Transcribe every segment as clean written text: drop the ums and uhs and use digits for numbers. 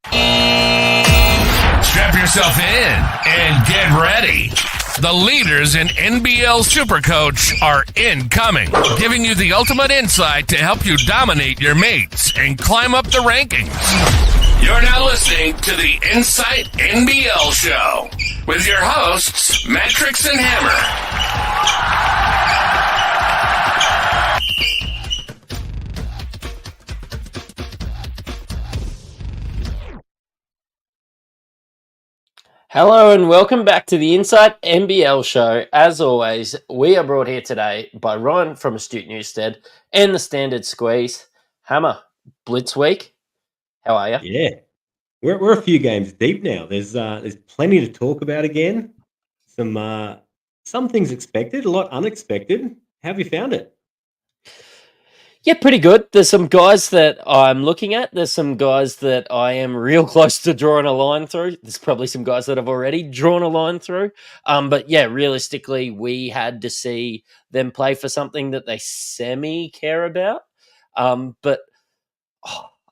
Strap yourself in and get ready. The leaders in NBL Supercoach are incoming, giving you the ultimate insight to help you dominate your mates and climb up the rankings. You're now listening to the Insight NBL Show with your hosts, Matrix and Hammer. Hello and welcome back to the Insight NBL Show. As always, we are brought here today by Ryan from Astute Newstead and the Standard Squeeze. Hammer, Blitz Week, how are you? Yeah, we're a few games deep now. There's plenty to talk about again. Some things expected, a lot unexpected. How have you found it? Yeah, pretty good. There's some guys that I'm looking at. There's some guys that I am real close to drawing a line through. There's probably some guys that I've already drawn a line through. But yeah, realistically, we had to see them play for something that they semi-care about. But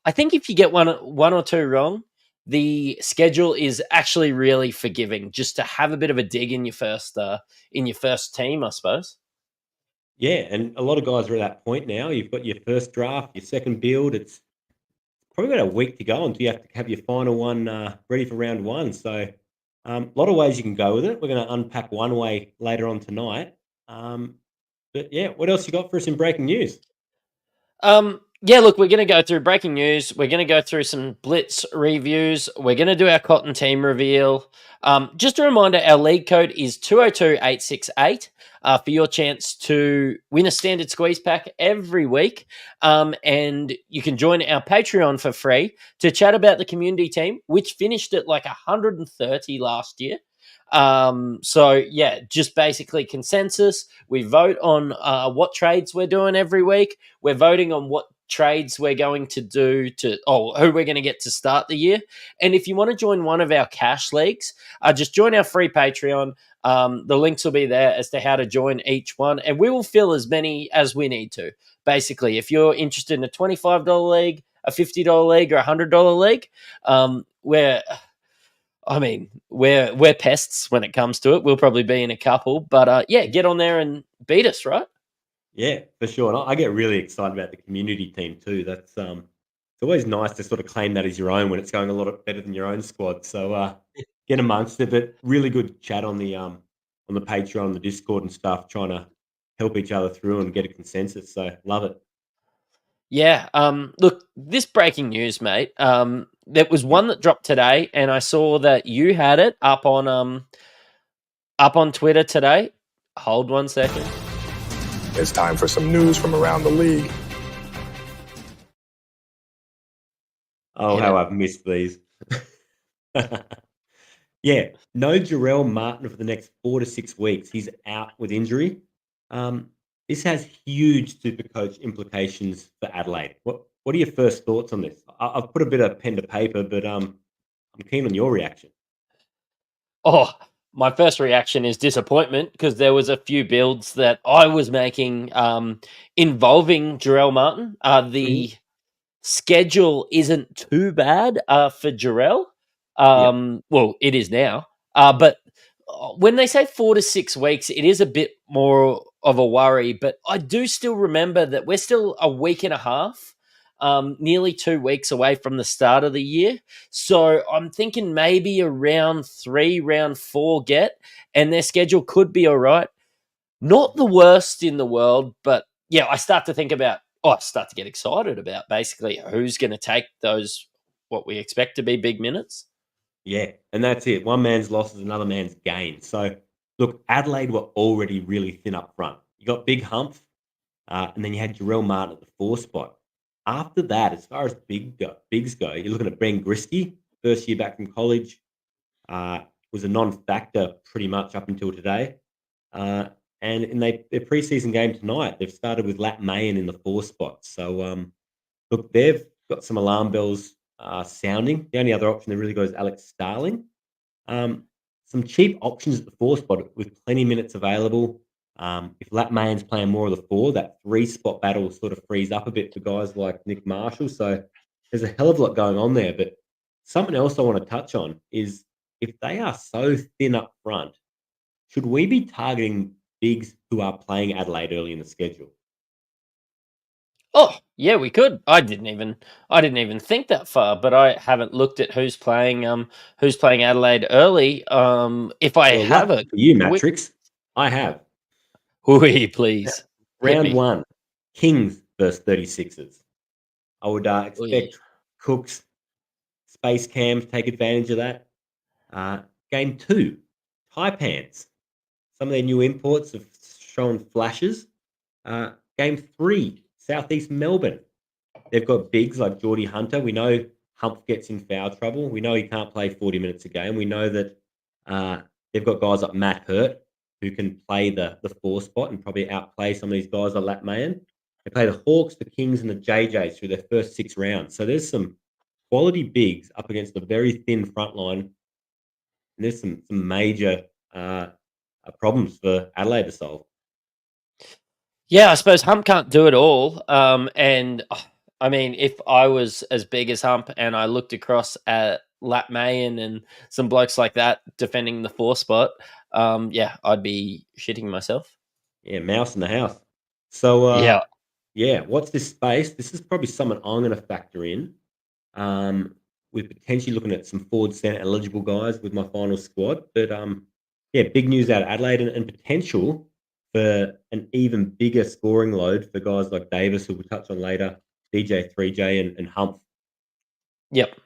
I think if you get one or two wrong, the schedule is actually really forgiving. Just to have a bit of a dig in your first team, I suppose. Yeah, and a lot of guys are at that point now. You've got your first draft, your second build. It's probably about a week to go until you have to have your final one ready for round one. So a lot of ways you can go with it. We're going to unpack one way later on tonight. But yeah, what else you got for us in breaking news? Yeah, look, we're going to go through breaking news. We're going to go through some Blitz reviews. We're going to do our Cotton team reveal. Just a reminder, our league code is 202868 for your chance to win a Standard Squeeze pack every week. And you can join our Patreon for free to chat about the community team, which finished at like 130 last year. So yeah, just basically consensus. We vote on what trades we're doing every week. We're voting on what trades we're going to do who we're going to get to start the year. And if you want to join one of our cash leagues, just join our free Patreon. The links will be there as to how to join each one, and we will fill as many as we need to. Basically, if you're interested in a $25 league, a $50 league, or a $100 league, we're pests when it comes to it. We'll probably be in a couple, but yeah, get on there and beat us, right? Yeah, for sure. And I get really excited about the community team too. That's it's always nice to sort of claim that as your own when it's going a lot better than your own squad. So get amongst it. But really good chat on the Patreon, the Discord and stuff, trying to help each other through and get a consensus. So love it. Yeah. Look, this breaking news, mate. There was one that dropped today, and I saw that you had it up on Twitter today. Hold 1 second. It's time for some news from around the league. Oh, how I've missed these. Yeah, no Dribble Martin for the next 4 to 6 weeks. He's out with injury. This has huge Supercoach implications for Adelaide. What are your first thoughts on this? I've put a bit of pen to paper, but I'm keen on your reaction. Oh, my first reaction is disappointment because there was a few builds that I was making involving Dribble Martin. The schedule isn't too bad for Dribble. Well, it is now. But when they say 4 to 6 weeks, it is a bit more of a worry. But I do still remember that we're still a week and a half, nearly 2 weeks away from the start of the year. So I'm thinking maybe a round 3, round 4 and their schedule could be all right. Not the worst in the world, but yeah, I start to get excited about basically who's going to take those, what we expect to be big minutes. Yeah, and that's it. One man's loss is another man's gain. So, look, Adelaide were already really thin up front. You got Big Humph, and then you had Dribble Martin at the 4 spot. After that, as far as bigs go, you're looking at Ben Gristy, first year back from college, was a non-factor pretty much up until today. And in their preseason game tonight, they've started with Lat Mayen in the 4 spot. So, look, they've got some alarm bells sounding. The only other option that really goes Alex Starling. Some cheap options at the 4 spot with plenty of minutes available. If Lat Mayen's playing more of the 4, that 3 spot battle sort of frees up a bit for guys like Nick Marshall. So there's a hell of a lot going on there. But something else I want to touch on is if they are so thin up front, should we be targeting bigs who are playing Adelaide early in the schedule? Oh, yeah, we could. I didn't even think that far, but I haven't looked at who's playing Adelaide early. If I Well, have lucky a for you, quick Matrix, I have. Hui, please hit Round me. one, Kings versus 36ers. I would Ui. expect Cooks, Space Cams take advantage of that. Game two, Taipans. Some of their new imports have shown flashes. Game three, Southeast Melbourne. They've got bigs like Geordie Hunter. We know Hump gets in foul trouble. We know he can't play 40 minutes a game. We know that uh, they've got guys like Matt Hurt who can play the four spot and probably outplay some of these guys like Lat Mayan. They play the Hawks, the Kings, and the JJs through their first 6 rounds. So there's some quality bigs up against a very thin front line. And there's some major problems for Adelaide to solve. Yeah, I suppose Hump can't do it all. I mean, if I was as big as Hump and I looked across at Lat Mayan and some blokes like that defending the four spot, yeah, I'd be shitting myself. Yeah, mouse in the house. So, Yeah. yeah, what's this space? This is probably something I'm going to factor in. We're potentially looking at some forward centre eligible guys with my final squad. But yeah, big news out of Adelaide and potential for an even bigger scoring load for guys like Davis, who we'll touch on later, DJ 3J and Humph. Yep.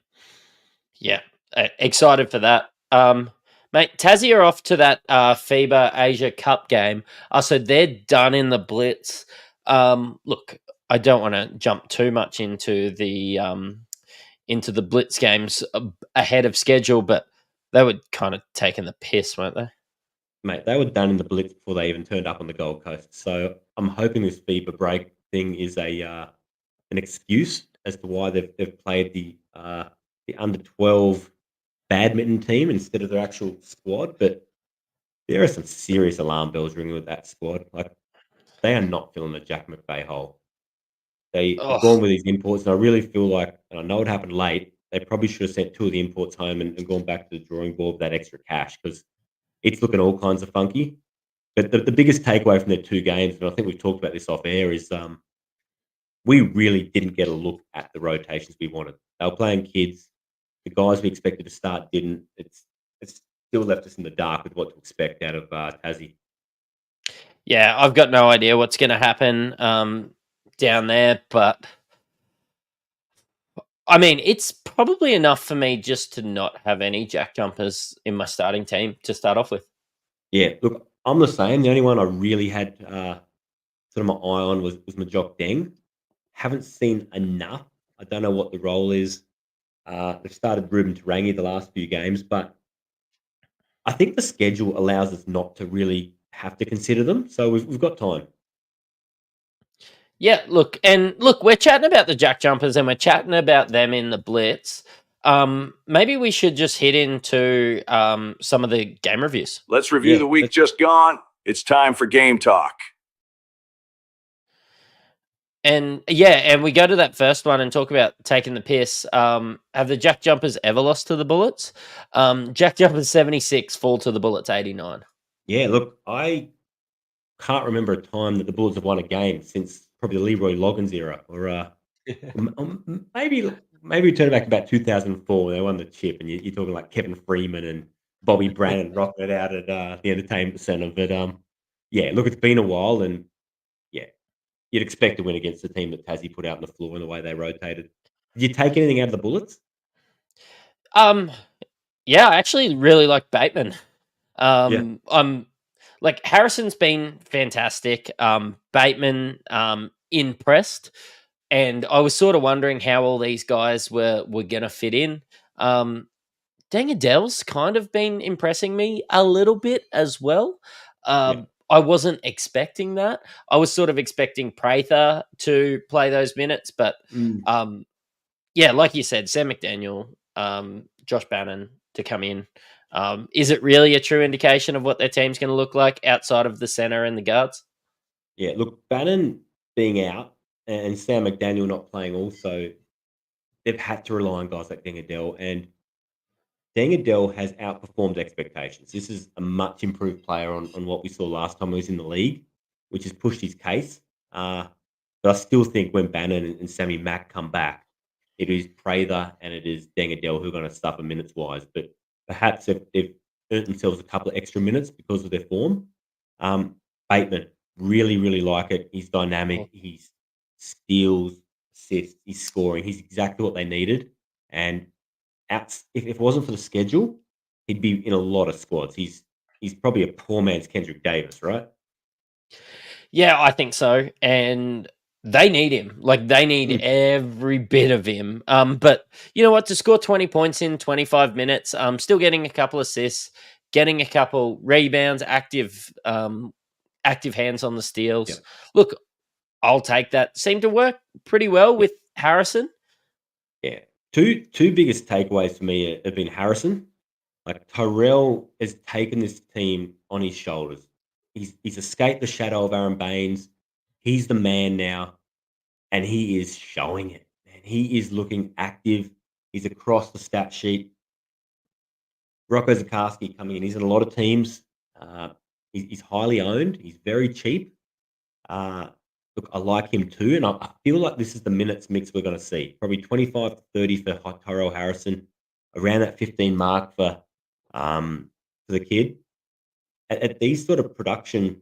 Yeah. Excited for that. Mate, Tassie are off to that FIBA Asia Cup game. So they're done in the Blitz. Look, I don't want to jump too much into the Blitz games ahead of schedule, but they were kind of taking the piss, weren't they? Mate, they were done in the Blitz before they even turned up on the Gold Coast. So I'm hoping this FIBA break thing is an excuse as to why they've played the under 12 badminton team instead of their actual squad. But there are some serious alarm bells ringing with that squad. Like they are not filling the Jack McVay hole. They've Oh, gone with these imports, and I really feel like, and I know it happened late. They probably should have sent 2 of the imports home and gone back to the drawing board with that extra cash because it's looking all kinds of funky. But the biggest takeaway from their 2 games, and I think we've talked about this off air, is we really didn't get a look at the rotations we wanted. They were playing kids. The guys we expected to start didn't. It's still left us in the dark with what to expect out of Tassie. yeah, I've got no idea what's going to happen down there, but I mean, it's probably enough for me just to not have any jack jumpers in my starting team to start off with. Yeah, look, I'm the same. The only one I really had sort of my eye on was Majok Deng. Haven't seen enough. I don't know what the role is. They've started Ruben Tarangi the last few games, but I think the schedule allows us not to really have to consider them. So we've got time. Yeah, look, we're chatting about the jack jumpers and we're chatting about them in the Blitz. Maybe we should just hit into some of the game reviews. Let's review Yeah, the week just gone. It's time for game talk. And we go to that first one and talk about taking the piss. Have the jack jumpers ever lost to the Bullets? Jack jumpers 76 fall to the Bullets 89. Yeah, look, I can't remember a time that the Bullets have won a game since probably the Leroy Loggins era, or maybe we turn back to about 2004 when they won the chip, and you're talking like Kevin Freeman and Bobby Brannon rocking it out at the Entertainment Centre. But yeah, look, it's been a while, and yeah, you'd expect to win against the team that Tassie put out on the floor and the way they rotated. Did you take anything out of the Bullets? Yeah, I actually really like Bateman. Yeah, I'm like Harrison's been fantastic. Bateman impressed, and I was sort of wondering how all these guys were gonna fit in. Dang Adele's kind of been impressing me a little bit as well. yeah, I wasn't expecting that. I was sort of expecting Prather to play those minutes, but mm, yeah, like you said, Sam McDaniel, Josh Bannon to come in. Is it really a true indication of what their team's going to look like outside of the center and the guards? yeah. Look, Bannon being out and Sam McDaniel not playing also, they've had to rely on guys like Dingadell. And Deng Adele has outperformed expectations. This is a much improved player on what we saw last time he was in the league, which has pushed his case. But I still think when Bannon and Sammy Mack come back, it is Prather and it is Deng Adele who are going to suffer minutes wise. But perhaps if they've earned themselves a couple of extra minutes because of their form. Bateman, really, really like it. He's dynamic. He's steals, assists, he's scoring. He's exactly what they needed. And if it wasn't for the schedule, he'd be in a lot of squads. He's probably a poor man's Kendrick Davis, right? Yeah, I think so. And they need him. Like they need every bit of him. But you know what? To score 20 points in 25 minutes, still getting a couple assists, getting a couple rebounds, active hands on the steals. Yeah. Look, I'll take that. Seemed to work pretty well with Harrison. Yeah. Two biggest takeaways for me have been Harrison. Like Tyrell has taken this team on his shoulders. He's escaped the shadow of Aaron Baines. He's the man now, and he is showing it. And he is looking active. He's across the stat sheet. Rocco Zakarsky coming in. He's in a lot of teams. He's highly owned. He's very cheap. Look, I like him too, and I feel like this is the minutes mix we're going to see. Probably 25 to 30 for Tyrell Harrison, around that 15 mark for the kid. At these sort of production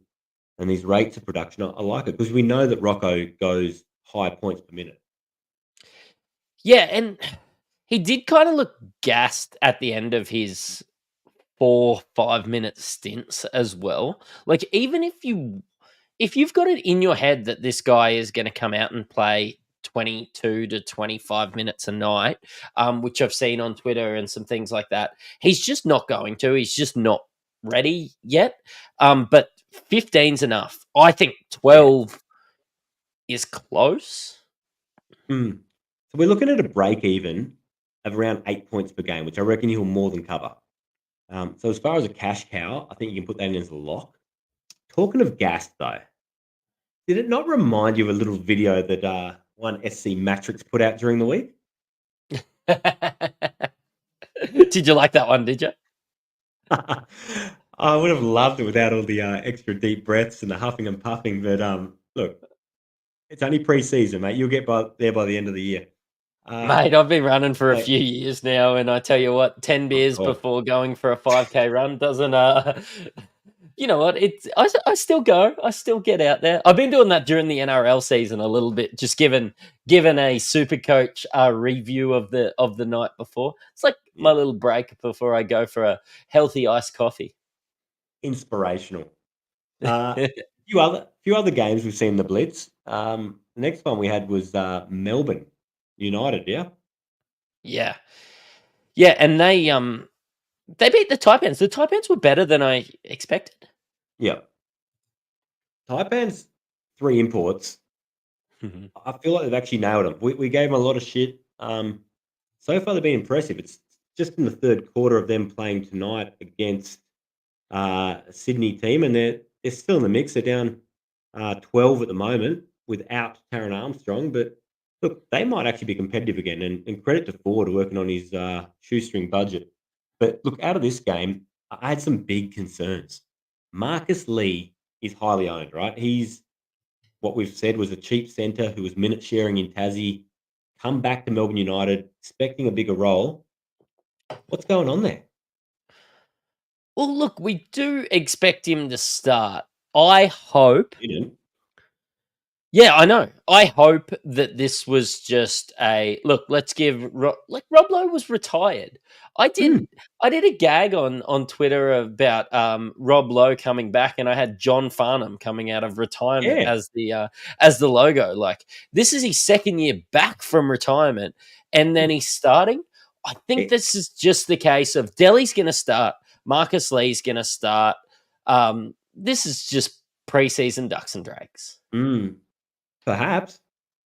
and these rates of production, I like it because we know that Rocco goes high points per minute. Yeah, and he did kind of look gassed at the end of his 4-5 minute stints as well. Like even if you've got it in your head that this guy is going to come out and play 22 to 25 minutes a night, which I've seen on Twitter and some things like that, he's just not going to. He's just not ready yet. But 15's enough. I think 12 is close. So we're looking at a break even of around 8 points per game, which I reckon he'll more than cover. So as far as a cash cow, I think you can put that in as a lock. Talking of gas, though, did it not remind you of a little video that one SC Matrix put out during the week? Did you like that one, did you? I would have loved it without all the extra deep breaths and the huffing and puffing. But look, it's only pre-season, mate. You'll get there by the end of the year. Mate, I've been running for a few years now, and I tell you what, 10 beers before going for a 5K run doesn't, you know what, I still go. I still get out there. I've been doing that during the NRL season a little bit, just given a Supercoach review of the night before. It's like my little break before I go for a healthy iced coffee. Inspirational. Few other games we've seen in the Blitz. The next one we had was Melbourne United, Yeah, and they beat the Taipans. The Taipans were better than I expected. Yeah. Taipans 3 imports. I feel like they've actually nailed them. We gave them a lot of shit. So far they've been impressive. It's just in the third quarter of them playing tonight against a Sydney team, and they're still in the mix. They're down 12 at the moment without Taron Armstrong, but look, they might actually be competitive again. And credit to Ford working on his shoestring budget. But look, out of this game, I had some big concerns. Marcus Lee is highly owned, right? He's what we've said was a cheap centre who was minute sharing in Tassie, come back to Melbourne United, expecting a bigger role. What's going on there? Well, look, we do expect him to start. I hope. You didn't. Yeah, I know. I hope that this was just a look. Let's give Rob Lowe was retired. I did a gag on Twitter about Rob Lowe coming back, and I had John Farnham coming out of retirement as the logo. Like this is his second year back from retirement, and then he's starting. I think this is just the case of Delhi's going to start, Marcus Lee's going to start. This is just preseason ducks and drakes. Perhaps,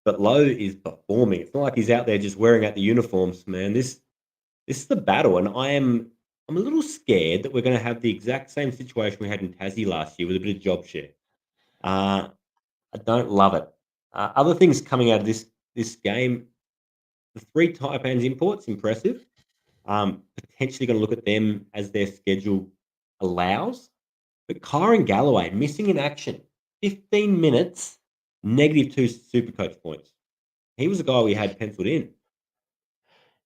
but Lowe is performing. It's not like he's out there just wearing out the uniforms, man. This is the battle, and I'm a little scared that we're going to have the exact same situation we had in Tassie last year with a bit of job share. I don't love it. Other things coming out of this game, the 3 Taipans imports, impressive. Potentially going to look at them as their schedule allows. But Kyron Galloway missing in action, 15 minutes, -2 Supercoach points. He was the guy we had penciled in.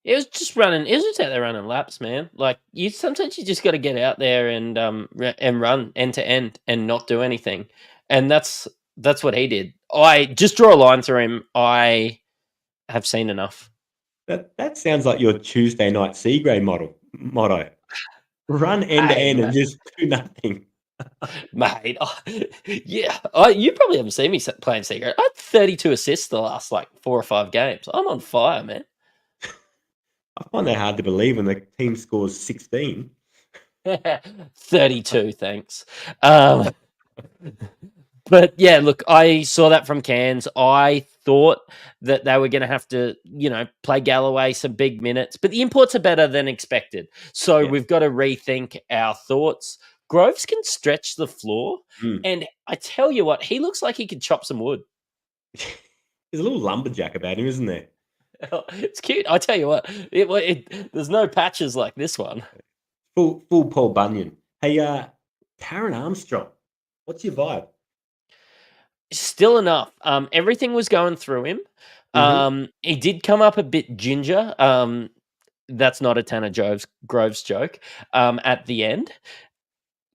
It was just running. It was just out there running laps, man. Like sometimes you just got to get out there and run end to end and not do anything. And that's what he did. I just draw a line through him. I have seen enough. That sounds like your Tuesday night C grade motto. Run end to end and just do nothing. Mate, you probably haven't seen me playing C grade. I had 32 assists the last 4 or 5 games. I'm on fire, man. I find that hard to believe when the team scores 16. 32, thanks. But yeah, look, I saw that from Cairns. I thought that they were going to have to, play Galloway some big minutes, but the imports are better than expected. So we've got to rethink our thoughts. Groves can stretch the floor, and I tell you what, he looks like he could chop some wood. There's a little lumberjack about him, isn't there? It's cute. I tell you what, there's no patches like this one. Full Paul Bunyan. Hey, Taron Armstrong, what's your vibe? Still enough. Everything was going through him. He did come up a bit ginger. That's not a Tanner Groves joke. At the end,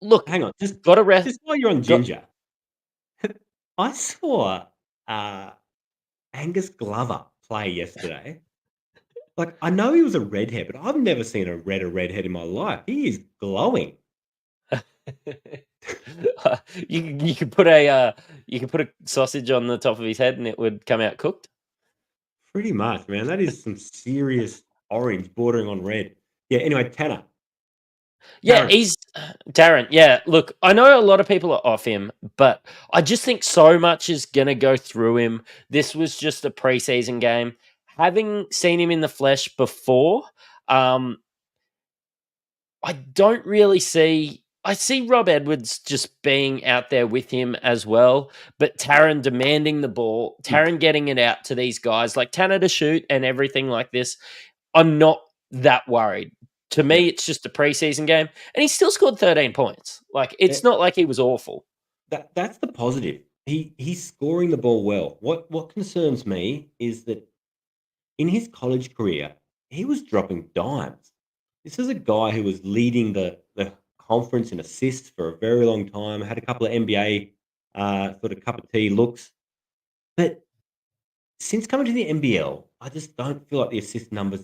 look, hang on, just got a rest. Just while you're on ginger, I saw Angus Glover play yesterday. I know he was a redhead, but I've never seen a redhead in my life. He is glowing. You could put a sausage on the top of his head and it would come out cooked. Pretty much, man. That is some serious orange bordering on red. Yeah. Anyway, Tanner. Yeah, he's Darren. Yeah, look, I know a lot of people are off him, but I just think so much is gonna go through him. This was just a preseason game. Having seen him in the flesh before, I don't really see. I see Rob Edwards just being out there with him as well, but Taron demanding the ball, Taron getting it out to these guys, like Tanner to shoot and everything like this. I'm not that worried. To me, it's just a preseason game, and he still scored 13 points. It's not like he was awful. That's the positive. He's scoring the ball well. What concerns me is that in his college career, he was dropping dimes. This is a guy who was leading the conference in assists for a very long time, had a couple of NBA sort of cup of tea looks. But since coming to the NBL, I just don't feel like the assist numbers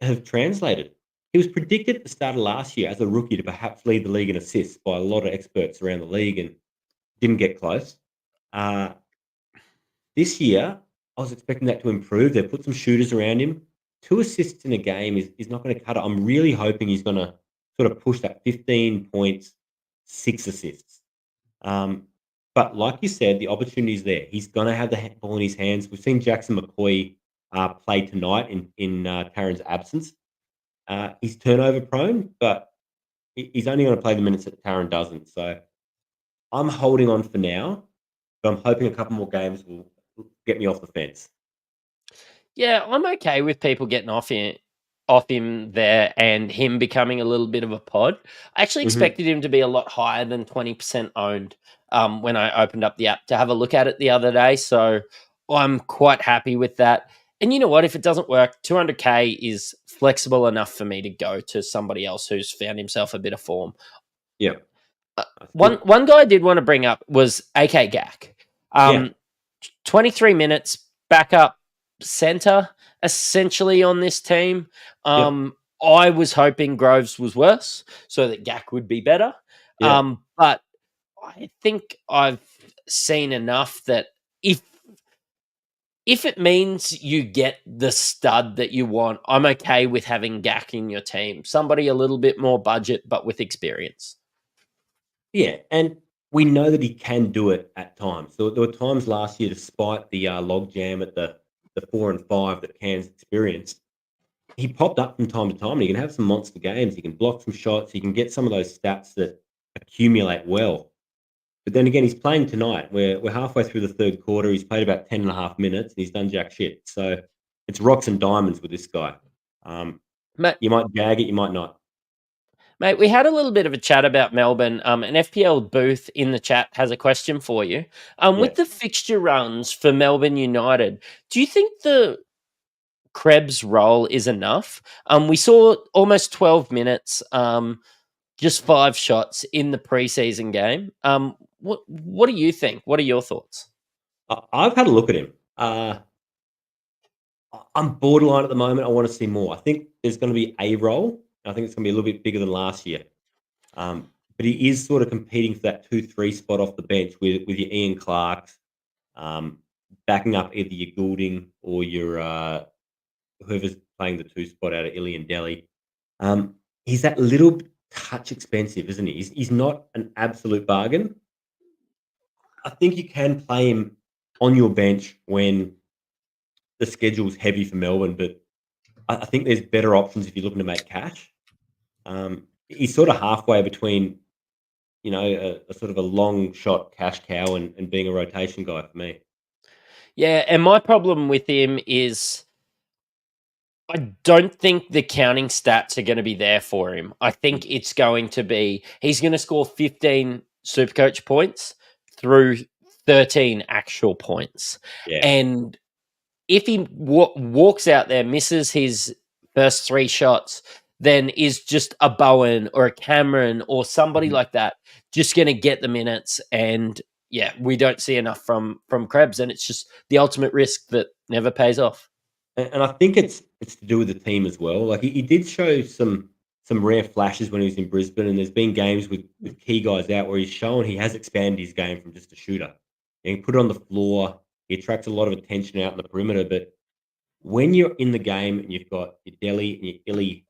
have translated. He was predicted at the start of last year as a rookie to perhaps lead the league in assists by a lot of experts around the league and didn't get close. This year, I was expecting that to improve. They've put some shooters around him. 2 assists in a game is not going to cut it. I'm really hoping he's going to sort of push that 15 points, 6 assists. But like you said, the opportunity is there. He's going to have the ball in his hands. We've seen Jackson McCoy play tonight in Taron's absence. He's turnover prone, but he's only going to play the minutes that Taron doesn't. So I'm holding on for now, but I'm hoping a couple more games will get me off the fence. Yeah, I'm okay with people getting off him there and him becoming a little bit of a pod. I actually expected him to be a lot higher than 20% owned when I opened up the app to have a look at it the other day. So I'm quite happy with that. And you know what? If it doesn't work, 200K is flexible enough for me to go to somebody else who's found himself a bit of form. Yeah. One guy I did want to bring up was AK Gak. 23 minutes, backup center, essentially on this team. I was hoping Groves was worse so that Gak would be better. But I think I've seen enough that if it means you get the stud that you want, I'm okay with having Gak in your team. Somebody a little bit more budget, but with experience. Yeah, and we know that he can do it at times. So there were times last year, despite the logjam at the 4 and 5 that Cairns experienced, he popped up from time to time and he can have some monster games. He can block some shots. He can get some of those stats that accumulate well. But then again, he's playing tonight. We're halfway through the third quarter. He's played about 10 and a half minutes and he's done jack shit. So it's rocks and diamonds with this guy. Mate, You might jag it, you might not. Mate, we had a little bit of a chat about Melbourne. An FPL Booth in the chat has a question for you. Yeah. With the fixture runs for Melbourne United, do you think the Krebs role is enough? We saw almost 12 minutes, just 5 shots in the preseason game. What do you think? What are your thoughts? I've had a look at him. I'm borderline at the moment. I want to see more. I think there's going to be a role. I think it's going to be a little bit bigger than last year. But he is sort of competing for that 2-3 spot off the bench with your Ian Clarks, backing up either your Goulding or your whoever's playing the 2 spot out of Illy and Delhi. He's that little touch expensive, isn't he? He's not an absolute bargain. I think you can play him on your bench when the schedule's heavy for Melbourne, but I think there's better options if you're looking to make cash. He's sort of halfway between, a sort of a long shot cash cow and being a rotation guy for me. Yeah, and my problem with him is I don't think the counting stats are going to be there for him. I think it's going to be he's going to score 15 Supercoach points through 13 actual points. Yeah. And if he walks out there, misses his first 3 shots, then is just a Bowen or a Cameron or somebody like that just going to get the minutes. And yeah, we don't see enough from Krebs, and it's just the ultimate risk that never pays off. And I think it's to do with the team as well. Like he did show some rare flashes when he was in Brisbane, and there's been games with key guys out where he's shown he has expanded his game from just a shooter. And he put it on the floor. He attracts a lot of attention out in the perimeter. But when you're in the game and you've got your Delhi and your Illy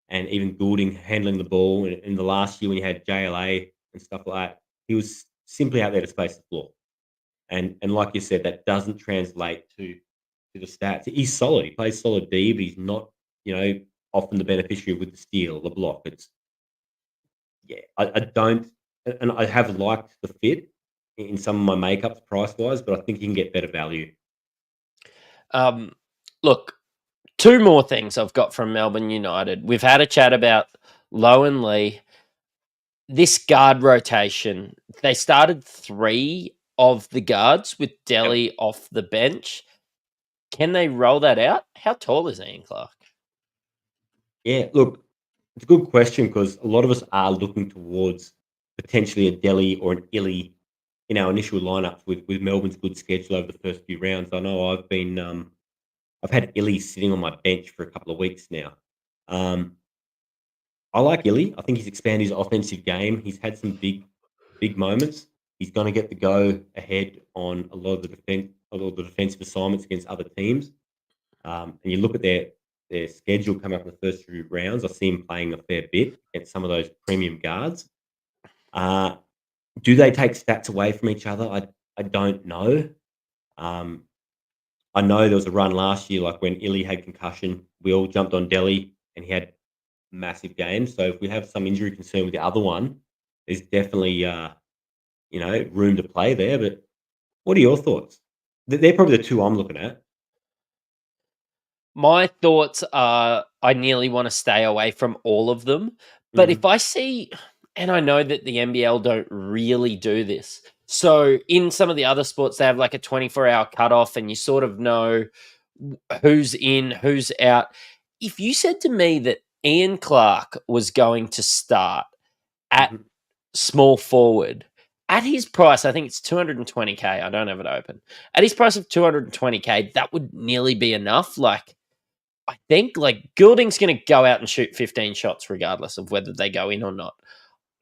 and even Goulding handling the ball, and in the last year when you had JLA and stuff like that, he was simply out there to space the floor. And like you said, that doesn't translate to the stats. He's solid. He plays solid D, but he's not, often the beneficiary with the steal, the block. I don't, and I have liked the fit in some of my makeups price wise, but I think you can get better value. Look, 2 more things I've got from Melbourne United. We've had a chat about Lowe and Lee. This guard rotation, they started 3 of the guards with Delhi off the bench. Can they roll that out? How tall is Ian Clark? Yeah, look, it's a good question because a lot of us are looking towards potentially a Delhi or an Illy in our initial lineups with Melbourne's good schedule over the first few rounds. I know I've had Illy sitting on my bench for a couple of weeks now. I like Illy. I think he's expanded his offensive game. He's had some big moments. He's going to get the go ahead on a lot of the defensive assignments against other teams. And you look at their schedule coming up in the first few rounds. I see him playing a fair bit against some of those premium guards. Do they take stats away from each other? I don't know. I know there was a run last year, like when Illy had concussion, we all jumped on Delhi and he had massive games. So if we have some injury concern with the other one, there's definitely room to play there. But what are your thoughts? They're probably the 2 I'm looking at. My thoughts are I nearly want to stay away from all of them. But if I see, and I know that the NBL don't really do this. So in some of the other sports, they have like a 24-hour cutoff and you sort of know who's in, who's out. If you said to me that Ian Clark was going to start at small forward, at his price, I think it's 220K. I don't have it open. At his price of 220K, that would nearly be enough. Like, I think like Goulding's going to go out and shoot 15 shots regardless of whether they go in or not.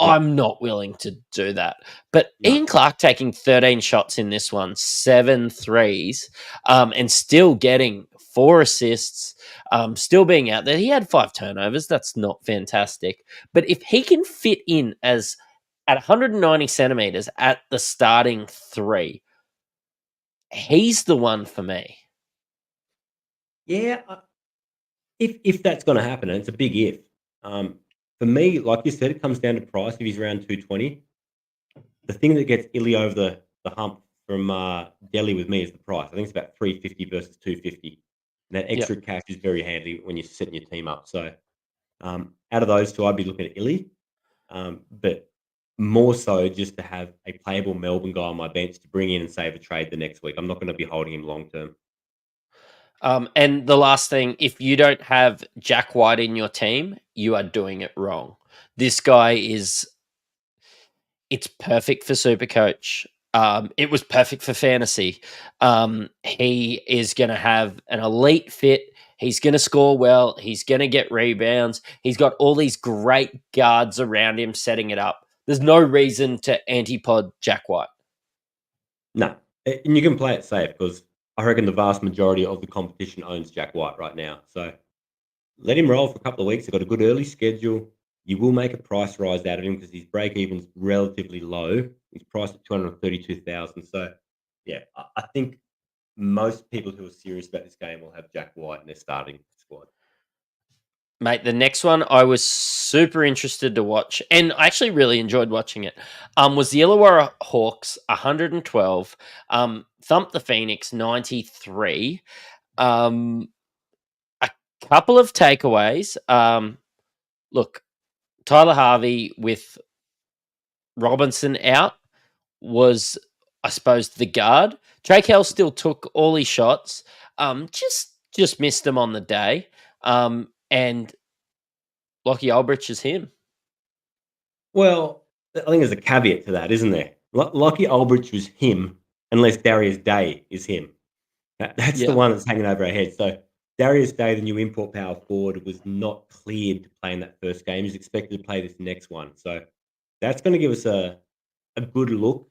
I'm not willing to do that. But Ian Clark taking 13 shots in this one, 7 threes, and still getting 4 assists, still being out there. He had 5 turnovers. That's not fantastic. But if he can fit in as at 190 centimeters at the starting 3, he's the one for me. Yeah, if that's going to happen, and it's a big if. For me, like you said, it comes down to price. If he's around 220, the thing that gets Illy over the hump from Delhi with me is the price. I think it's about 350 versus 250. And that extra cash is very handy when you're setting your team up. So Out of those two, I'd be looking at Illy, but more so just to have a playable Melbourne guy on my bench to bring in and save a trade the next week. I'm not going to be holding him long term. And the last thing, if you don't have Jack White in your team, you are doing it wrong. This guy it's perfect for Supercoach. It was perfect for fantasy. He is going to have an elite fit. He's going to score well. He's going to get rebounds. He's got all these great guards around him setting it up. There's no reason to antipod Jack White. No, and you can play it safe because I reckon the vast majority of the competition owns Jack White right now. So let him roll for a couple of weeks. They've got a good early schedule. You will make a price rise out of him because his break even's relatively low. He's priced at 232,000. So yeah, I think most people who are serious about this game will have Jack White in their starting squad. Mate, the next one I was super interested to watch, and I actually really enjoyed watching it, was the Illawarra Hawks, 112, thumped the Phoenix, 93. A couple of takeaways. Look, Tyler Harvey with Robinson out was, I suppose, the guard. Drake Hell still took all his shots, just missed them on the day. And Lockie Aldrich is him. Well, I think there's a caveat to that, isn't there? Lockie Aldrich was him unless Darius Day is him. That's the one that's hanging over our heads. So Darius Day, the new import power forward, was not cleared to play in that first game. He's expected to play this next one. So that's going to give us a good look,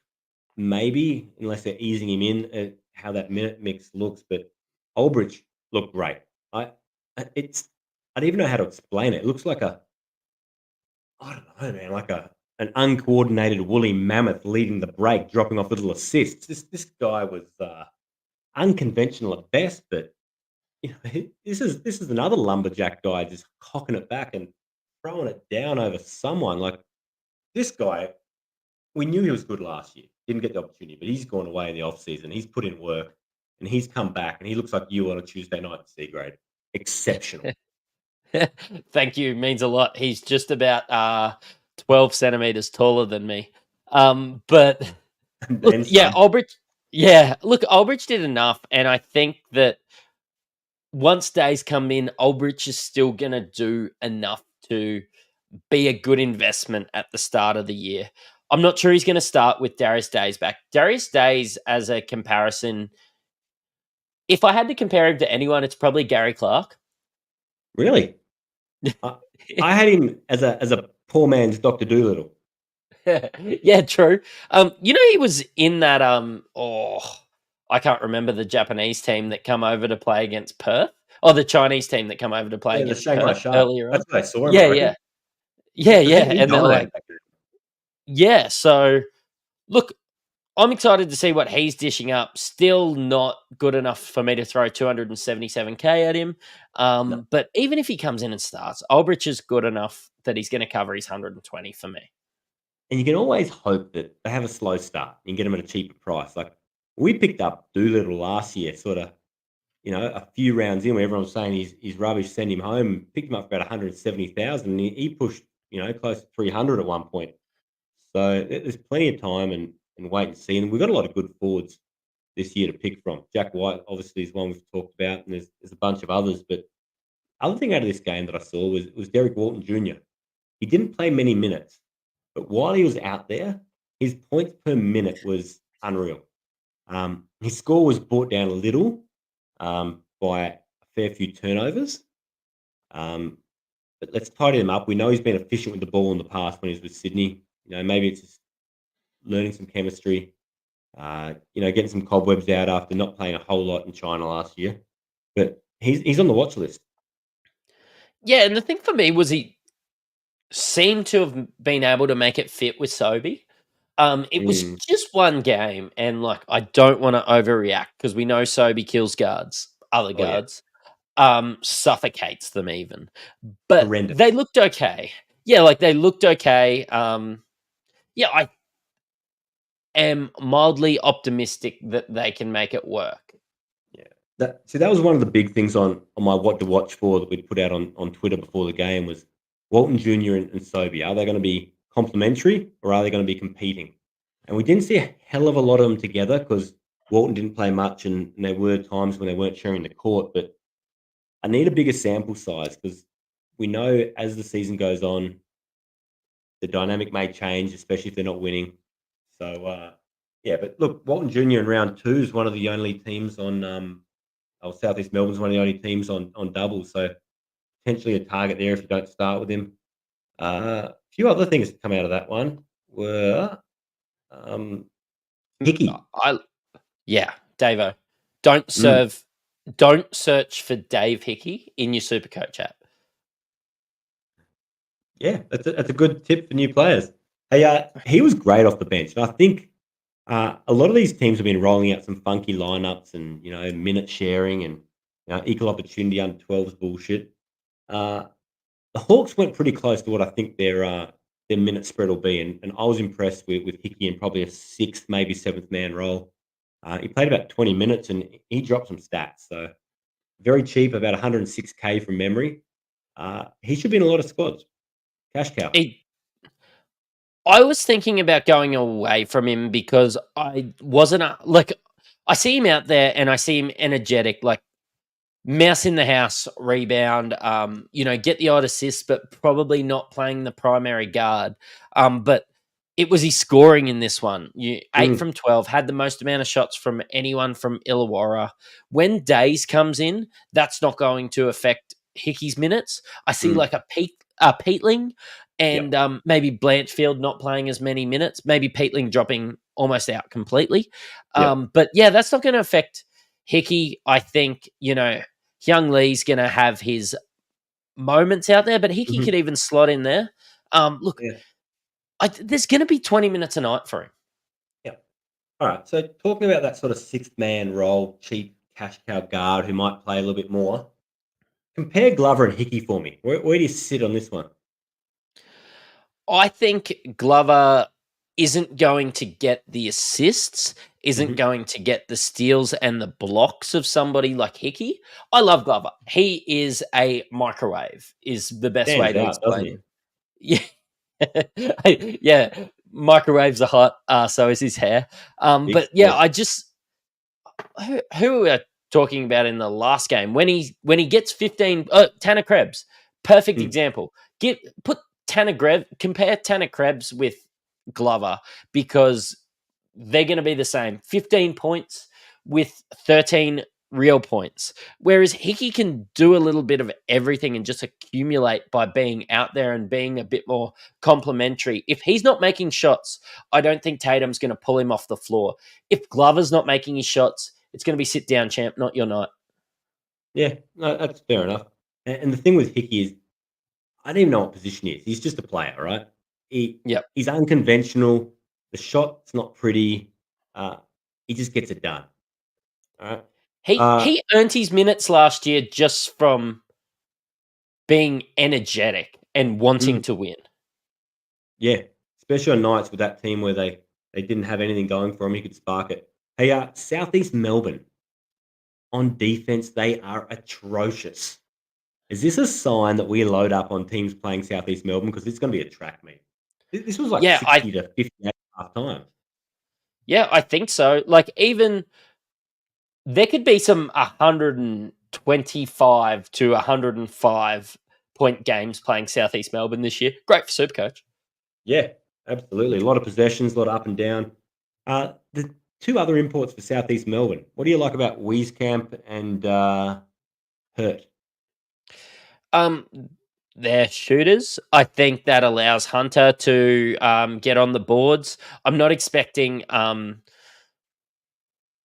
maybe, unless they're easing him in at how that minute mix looks. But Aldrich looked great. I don't even know how to explain it. It looks like I don't know, man, like an uncoordinated woolly mammoth leading the break, dropping off little assists. This guy was unconventional at best, but this is another lumberjack guy just cocking it back and throwing it down over someone. Like this guy, we knew he was good last year. Didn't get the opportunity, but he's gone away in the off season. He's put in work and he's come back and he looks like you on a Tuesday night in C grade. Exceptional. Thank you. Means a lot. He's just about 12 centimeters taller than me. But look, Aldrich. Yeah, look, Aldrich did enough, and I think that once Days come in, Aldrich is still going to do enough to be a good investment at the start of the year. I'm not sure he's going to start with Darius Days back. Darius Days, as a comparison, if I had to compare him to anyone, it's probably Gary Clark. Really? I had him as a poor man's Dr. Doolittle. Yeah, true. He was in that I can't remember the Japanese team that come over to play against Perth, or the Chinese team that come over to play against Perth earlier on. That's what I saw him. Yeah. And they're like, yeah. So, look, I'm excited to see what he's dishing up. Still not good enough for me to throw 277K at him. No. But even if he comes in and starts, Aldrich is good enough that he's going to cover his 120 for me. And you can always hope that they have a slow start. You can get them at a cheaper price. Like we picked up Doolittle last year, sort of, a few rounds in where everyone was saying he's rubbish, send him home. Picked him up for about 170,000. And he pushed, close to 300 at one point. So there's plenty of time and wait and see. And we've got a lot of good forwards this year to pick from. Jack White, obviously, is one we've talked about, and there's a bunch of others. But other thing out of this game that I saw was Derek Walton Jr. He didn't play many minutes, but while he was out there, his points per minute was unreal. His score was brought down a little by a fair few turnovers. But let's tidy them up. We know he's been efficient with the ball in the past when he was with Sydney. Maybe it's just learning some chemistry, getting some cobwebs out after not playing a whole lot in China last year. But he's on the watch list. Yeah, and the thing for me was he seemed to have been able to make it fit with Sobey. It was just one game, and I don't want to overreact because we know Sobey kills other guards, suffocates them even. But horrendous. They looked okay. Yeah, they looked okay. I am mildly optimistic that they can make it work. Yeah. That was one of the big things on my what to watch for that we'd put out on Twitter before the game was Walton Jr. and Sobey, are they going to be complementary or are they going to be competing? And we didn't see a hell of a lot of them together because Walton didn't play much and there were times when they weren't sharing the court. But I need a bigger sample size because we know as the season goes on, the dynamic may change, especially if they're not winning. So, yeah, but look, Walton Jr. in round 2 is one of the only teams on, Southeast Melbourne's one of the only teams on doubles. So potentially a target there if you don't start with him. A few other things that come out of that one were Hickey. Davo. Don't Mm. search for Dave Hickey in your Supercoach app. Yeah, that's a good tip for new players. Hey, he was great off the bench. And I think a lot of these teams have been rolling out some funky lineups and minute sharing and equal opportunity under 12s bullshit. The Hawks went pretty close to what I think their minute spread will be, and I was impressed with Hickey in probably a sixth, maybe seventh man role. He played about 20 minutes and he dropped some stats. So very cheap, about 106K from memory. He should be in a lot of squads. Cash cow. I was thinking about going away from him because I wasn't I see him out there and I see him energetic, like mouse in the house, rebound, get the odd assist, but probably not playing the primary guard. But it was his scoring in this one. 8 from 12, had the most amount of shots from anyone from Illawarra. When Days comes in, that's not going to affect Hickey's minutes. I see like a Peatling and maybe Blanchfield not playing as many minutes, maybe Peatling dropping almost out completely. But yeah, that's not going to affect Hickey. I think, Young Lee's going to have his moments out there, but Hickey could even slot in there. There's going to be 20 minutes a night for him. Yeah. All right. So talking about that sort of sixth man role, cheap cash cow guard who might play a little bit more, compare Glover and Hickey for me. Where do you sit on this one? I think Glover isn't going to get the assists, isn't going to get the steals and the blocks of somebody like Hickey. I love Glover. He is a microwave, is the best way to explain him. Yeah. Yeah. Microwaves are hot, so is his hair. But yeah, I just who we are talking about in the last game when he gets 15 Tanner Krebs, perfect example. Compare Tanner Krebs with Glover because they're going to be the same. 15 points with 13 real points. Whereas Hickey can do a little bit of everything and just accumulate by being out there and being a bit more complimentary. If he's not making shots, I don't think Tatum's going to pull him off the floor. If Glover's not making his shots, it's going to be sit down, champ, not your night. Yeah, no, that's fair enough. And the thing with Hickey is, I don't even know what position he is. He's just a player, right? He's unconventional. The shot's not pretty. He just gets it done. All right. He earned his minutes last year just from being energetic and wanting to win. Yeah, especially on nights with that team where they didn't have anything going for him. He could spark it. Hey, Southeast Melbourne, on defense, they are atrocious. Is this a sign that we load up on teams playing Southeast Melbourne? Because it's going to be a track meet. This was like 60 to 58 half time. Yeah, I think so. Like, even there could be some 125 to 105 point games playing Southeast Melbourne this year. Great for Supercoach. Yeah, absolutely. A lot of possessions, a lot of up and down. The two other imports for Southeast Melbourne. What do you like about Wieskamp and Hurt? They're shooters. I think that allows Hunter to get on the boards. I'm not expecting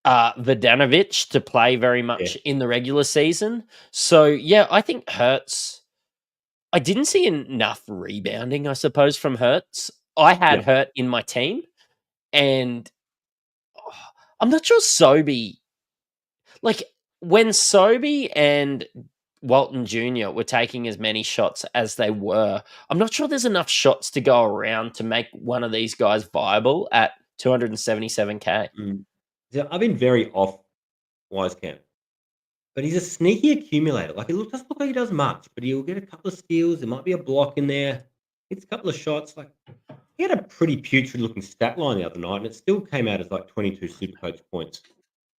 Vodanovic to play very much in the regular season. So, yeah, I think Hurts. I didn't see enough rebounding, I suppose, from Hurts. I had Hurt in my team, and I'm not sure Sobey. Like, when Sobey and Walton Jr. were taking as many shots as they were, I'm not sure there's enough shots to go around to make one of these guys viable at 277K. Yeah, I've been very off Wieskamp. but he's a sneaky accumulator. Like, doesn't look like he does much, but he'll get a couple of steals. There might be a block in there. Hits a couple of shots. Like, he had a pretty putrid looking stat line the other night, and it still came out as like 22 Supercoach points.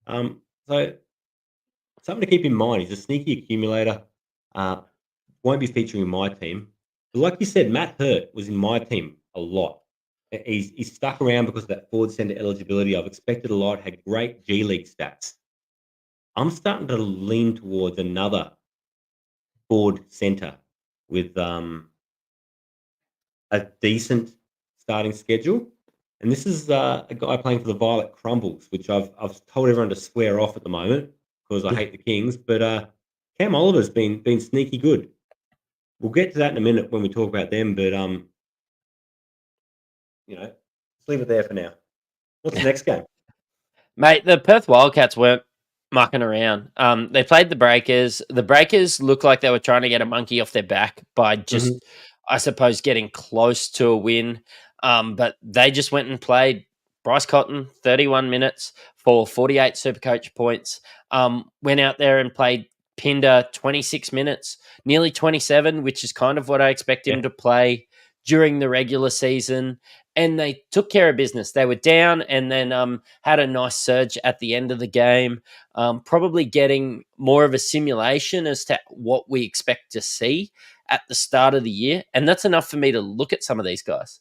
So something to keep in mind. He's a sneaky accumulator. Uh, won't be featuring in my team. But like you said, Matt Hurt was in my team a lot. He's stuck around because of that forward center eligibility. I've expected a lot. Had great G League stats. I'm starting to lean towards another forward center with a decent starting schedule. And this is a guy playing for the Violet Crumbles, which I've told everyone to swear off at the moment because I hate the Kings. But Cam Oliver's been sneaky good. We'll get to that in a minute when we talk about them. But let's leave it there for now. What's the next game? Mate, the Perth Wildcats weren't mucking around. They played the Breakers. The Breakers looked like they were trying to get a monkey off their back by just, I suppose, getting close to a win. But they just went and played Bryce Cotton, 31 minutes for 48 Supercoach points. Went out there and played Pinder, 26 minutes, nearly 27, which is kind of what I expect him to play during the regular season. And they took care of business. They were down and then had a nice surge at the end of the game, probably getting more of a simulation as to what we expect to see at the start of the year. And that's enough for me to look at some of these guys.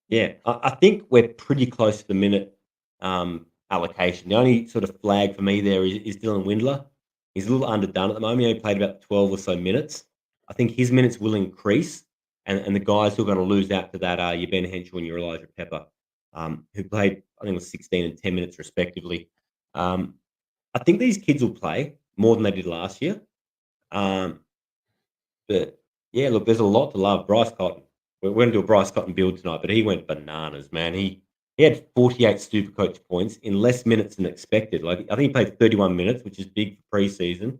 Yeah, I think we're pretty close to the minute allocation. The only sort of flag for me there is Dylan Windler. He's a little underdone at the moment. He only played about 12 or so minutes. I think his minutes will increase. And the guys who are going to lose out to that are your Ben Henschel and your Elijah Pepper, who played, I think it was 16 and 10 minutes respectively. I think these kids will play more than they did last year. But yeah, look, there's a lot to love. Bryce Cotton. We're going to do a Bryce Cotton build tonight, but he went bananas, man. He had 48 Supercoach points in less minutes than expected. Like, I think he played 31 minutes, which is big for preseason. But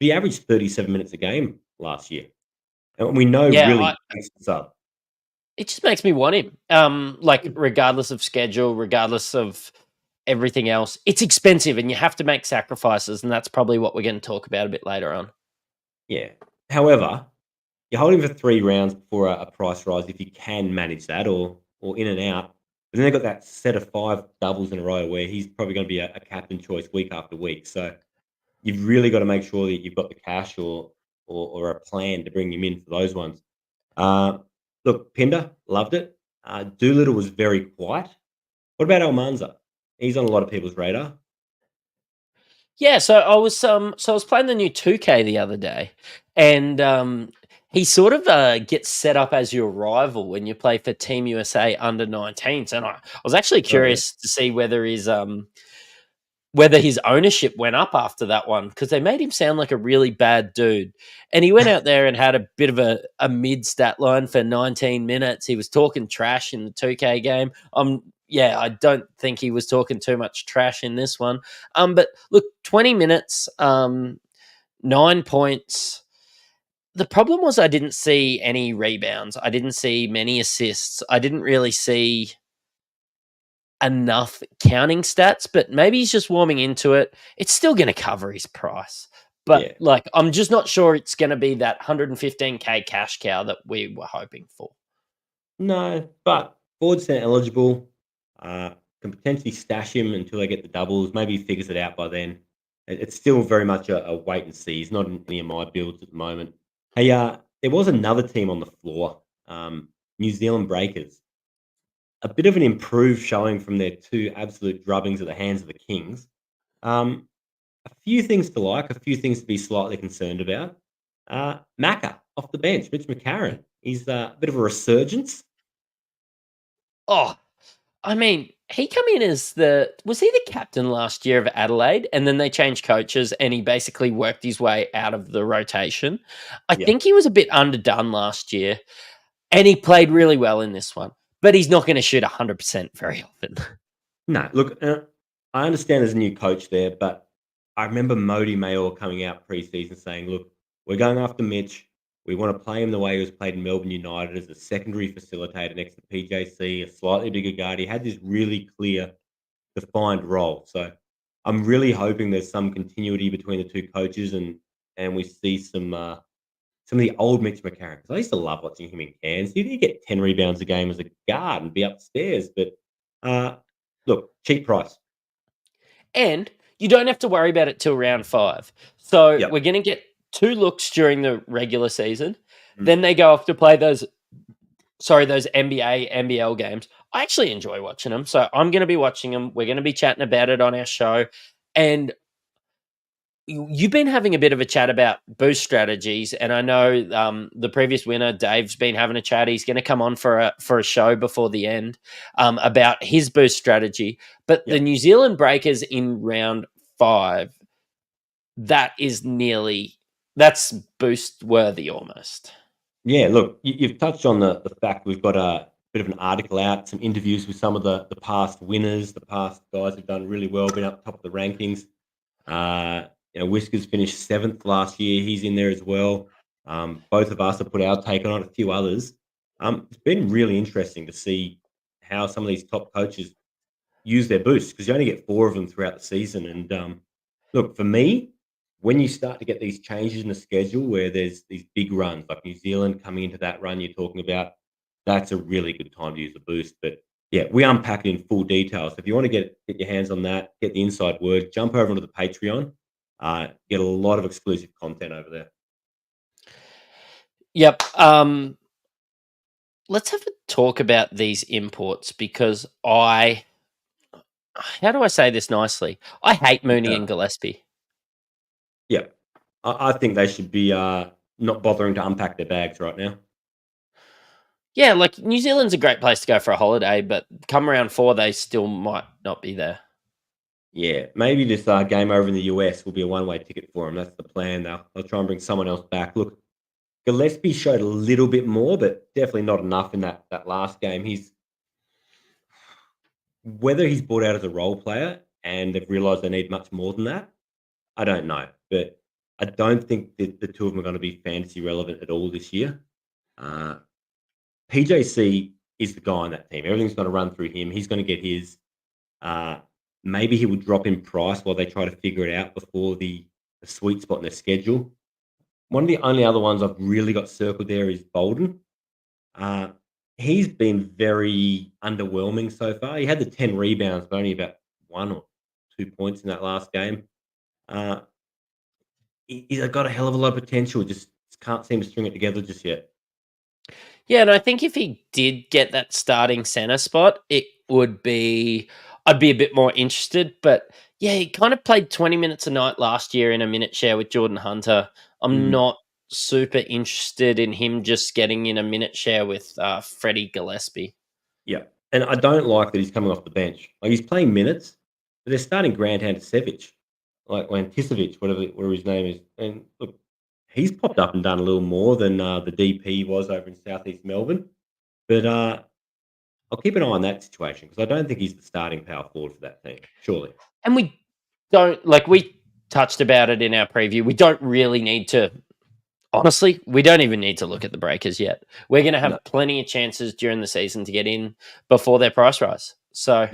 he averaged 37 minutes a game last year. And we know really makes this up. It just makes me want him. Regardless of schedule, regardless of everything else, it's expensive and you have to make sacrifices. And that's probably what we're going to talk about a bit later on. Yeah. However, you hold him for 3 rounds before a price rise if you can manage that or in and out. But then they've got that set of 5 doubles in a row where he's probably going to be a captain choice week after week. So you've really got to make sure that you've got the cash or a plan to bring him in for those ones. Look, Pinder, loved it. Doolittle was very quiet. What about Almanza? He's on a lot of people's radar. Yeah, so I was playing the new 2K the other day, and he sort of gets set up as your rival when you play for Team USA under 19s, and I was actually curious to see whether his ownership went up after that one because they made him sound like a really bad dude. And he went out there and had a bit of a mid stat line for 19 minutes. He was talking trash in the 2K game. I don't think he was talking too much trash in this one. But look, 20 minutes, 9 points. The problem was I didn't see any rebounds. I didn't see many assists. I didn't really see enough counting stats, but maybe he's just warming into it. It's still going to cover his price. But I'm just not sure it's going to be that 115K cash cow that we were hoping for. No, but forward center eligible. Can potentially stash him until they get the doubles. Maybe he figures it out by then. It's still very much a wait and see. He's not in any of my builds at the moment. Hey, there was another team on the floor, New Zealand Breakers. A bit of an improved showing from their 2 absolute drubbings at the hands of the Kings. A few things to like, a few things to be slightly concerned about. Macca off the bench, Mitch McCarron. He's a bit of a resurgence. Oh, I mean, he came in as was he the captain last year of Adelaide? And then they changed coaches and he basically worked his way out of the rotation. I think he was a bit underdone last year and he played really well in this one. But he's not going to shoot 100% very often. No, look, I understand there's a new coach there, but I remember Modi Mayor coming out preseason saying, look, we're going after Mitch. We want to play him the way he was played in Melbourne United as a secondary facilitator next to PJC, a slightly bigger guard. He had this really clear, defined role. So I'm really hoping there's some continuity between the two coaches and we see some of the old Mitch McCarron. 'Cause I used to love watching him in Cairns. He did get 10 rebounds a game as a guard and be upstairs, but uh, look, cheap price. And you don't have to worry about it till round 5. So Yep. we're going to get 2 looks during the regular season. Mm. Then they go off to play those NBA, NBL games. I actually enjoy watching them. So I'm going to be watching them. We're going to be chatting about it on our show. And you've been having a bit of a chat about boost strategies, and I know the previous winner, Dave's been having a chat. He's going to come on for a show before the end about his boost strategy. But the Yep. New Zealand Breakers in round 5, that's boost worthy almost. Yeah, look, you've touched on the fact we've got a bit of an article out, some interviews with some of the past winners, the past guys who've done really well, been up top of the rankings. Whiskers finished 7th last year. He's in there as well. Both of us have put our take on it, a few others. It's been really interesting to see how some of these top coaches use their boosts because you only get 4 of them throughout the season. And look, for me, when you start to get these changes in the schedule where there's these big runs, like New Zealand coming into that run you're talking about, that's a really good time to use a boost. But yeah, we unpack it in full detail. So if you want to get your hands on that, get the inside word, jump over onto the Patreon. Get a lot of exclusive content over there. Yep. Let's have a talk about these imports because how do I say this nicely? I hate Mooney and Gillespie. Yeah. I think they should be not bothering to unpack their bags right now. Yeah, like New Zealand's a great place to go for a holiday, but come around 4, they still might not be there. Yeah, maybe this game over in the US will be a one-way ticket for them. That's the plan. They'll try and bring someone else back. Look, Gillespie showed a little bit more, but definitely not enough in that last game. Whether he's brought out as a role player and they've realised they need much more than that, I don't know. But I don't think that the two of them are going to be fantasy relevant at all this year. PJC is the guy on that team. Everything's going to run through him. He's going to get his. Maybe he will drop in price while they try to figure it out before the sweet spot in their schedule. One of the only other ones I've really got circled there is Bolden. He's been very underwhelming so far. He had the 10 rebounds, but only about 1 or 2 points in that last game. He's got a hell of a lot of potential. Just can't seem to string it together just yet. Yeah, and I think if he did get that starting center spot, I'd be a bit more interested. But yeah, he kind of played 20 minutes a night last year in a minute share with Jordan Hunter. I'm not super interested in him just getting in a minute share with Freddie Gillespie. Yeah, and I don't like that he's coming off the bench. Like he's playing minutes, but they're starting Grant Anticevic, Anticevic, whatever his name is. And look, he's popped up and done a little more than the DP was over in Southeast Melbourne. But I'll keep an eye on that situation because I don't think he's the starting power forward for that team, surely. And we touched about it in our preview. We don't really need to, honestly, we don't even need to look at the Breakers yet. We're going to have plenty of chances during the season to get in before their price rise. So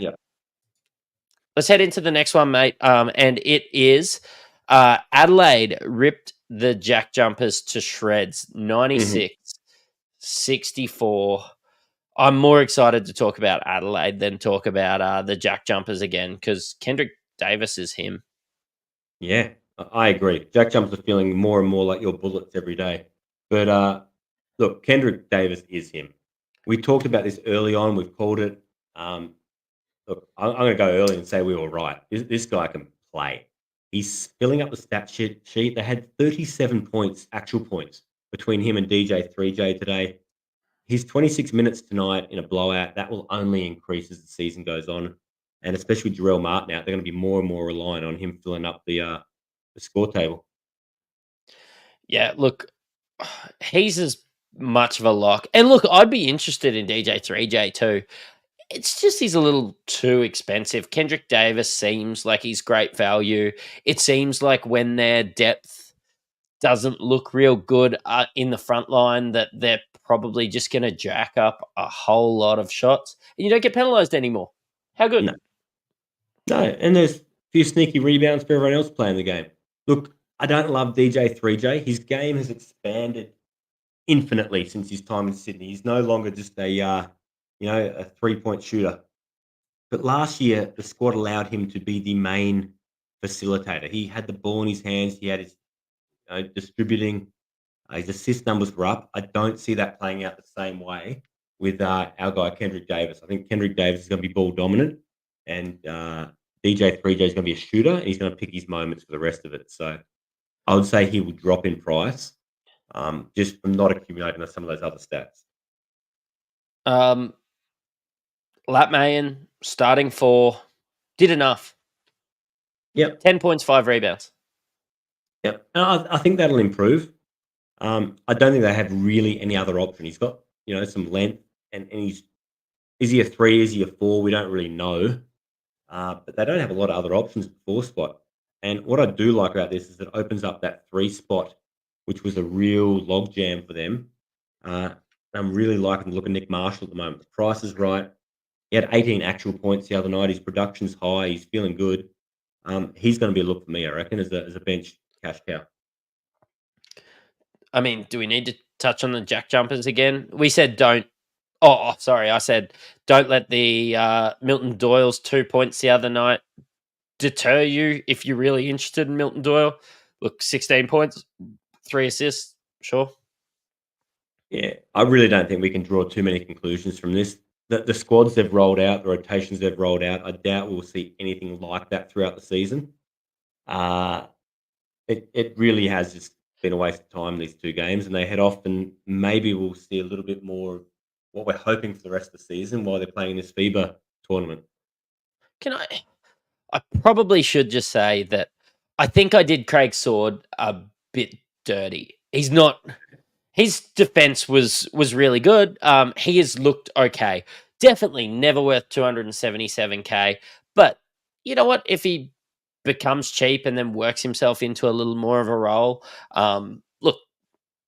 let's head into the next one, mate. And it is Adelaide ripped the Jack Jumpers to shreds, 96-64. I'm more excited to talk about Adelaide than talk about the Jack Jumpers again because Kendrick Davis is him. Yeah, I agree. Jack Jumpers are feeling more and more like your Bullets every day. But look, Kendrick Davis is him. We talked about this early on. We've called it. Look, I'm going to go early and say we were right. This guy can play. He's filling up the stat sheet. They had 37 points, actual points, between him and DJ 3J today. His 26 minutes tonight in a blowout, that will only increase as the season goes on. And especially with Jarrell Martin out, they're going to be more and more reliant on him filling up the score table. Yeah, look, he's as much of a lock. And look, I'd be interested in DJ 3J too. It's just he's a little too expensive. Kendrick Davis seems like he's great value. It seems like when their depth doesn't look real good in the front line that they're probably just going to jack up a whole lot of shots. And you don't get penalised anymore. How good? No, and there's few sneaky rebounds for everyone else playing the game. Look, I don't love DJ 3J. His game has expanded infinitely since his time in Sydney. He's no longer just a 3-point shooter. But last year, the squad allowed him to be the main facilitator. He had the ball in his hands. He had his distributing. His assist numbers were up. I don't see that playing out the same way with our guy Kendrick Davis. I think Kendrick Davis is going to be ball dominant, and DJ 3J is going to be a shooter, and he's going to pick his moments for the rest of it. So I would say he would drop in price just from not accumulating some of those other stats. Latmayan, starting 4, did enough. Yep. 10 points, 5 rebounds. Yep. And I think that'll improve. I don't think they have really any other option. He's got, some length, and is he a 3, is he a 4? We don't really know. But they don't have a lot of other options at the 4 spot. And what I do like about this is it opens up that 3 spot, which was a real logjam for them. I'm really liking the look of Nick Marshall at the moment. The price is right. He had 18 actual points the other night. His production's high. He's feeling good. He's going to be a look for me, I reckon, as a bench cash cow. I mean, do we need to touch on the jack jumpers again? We said don't. Oh, sorry. I said don't let the Milton Doyle's 2 points the other night deter you if you're really interested in Milton Doyle. Look, 16 points, 3 assists, sure. Yeah, I really don't think we can draw too many conclusions from this. The squads they've rolled out, the rotations they've rolled out, I doubt we'll see anything like that throughout the season. It really has just been a waste of time, these 2 games, and they head off, and maybe we'll see a little bit more of what we're hoping for the rest of the season while they're playing this FIBA tournament. I probably should just say that I think I did Craig Sword a bit dirty. His defense was really good. He has looked okay. Definitely never worth 277K. But you know what? If he becomes cheap and then works himself into a little more of a role, look,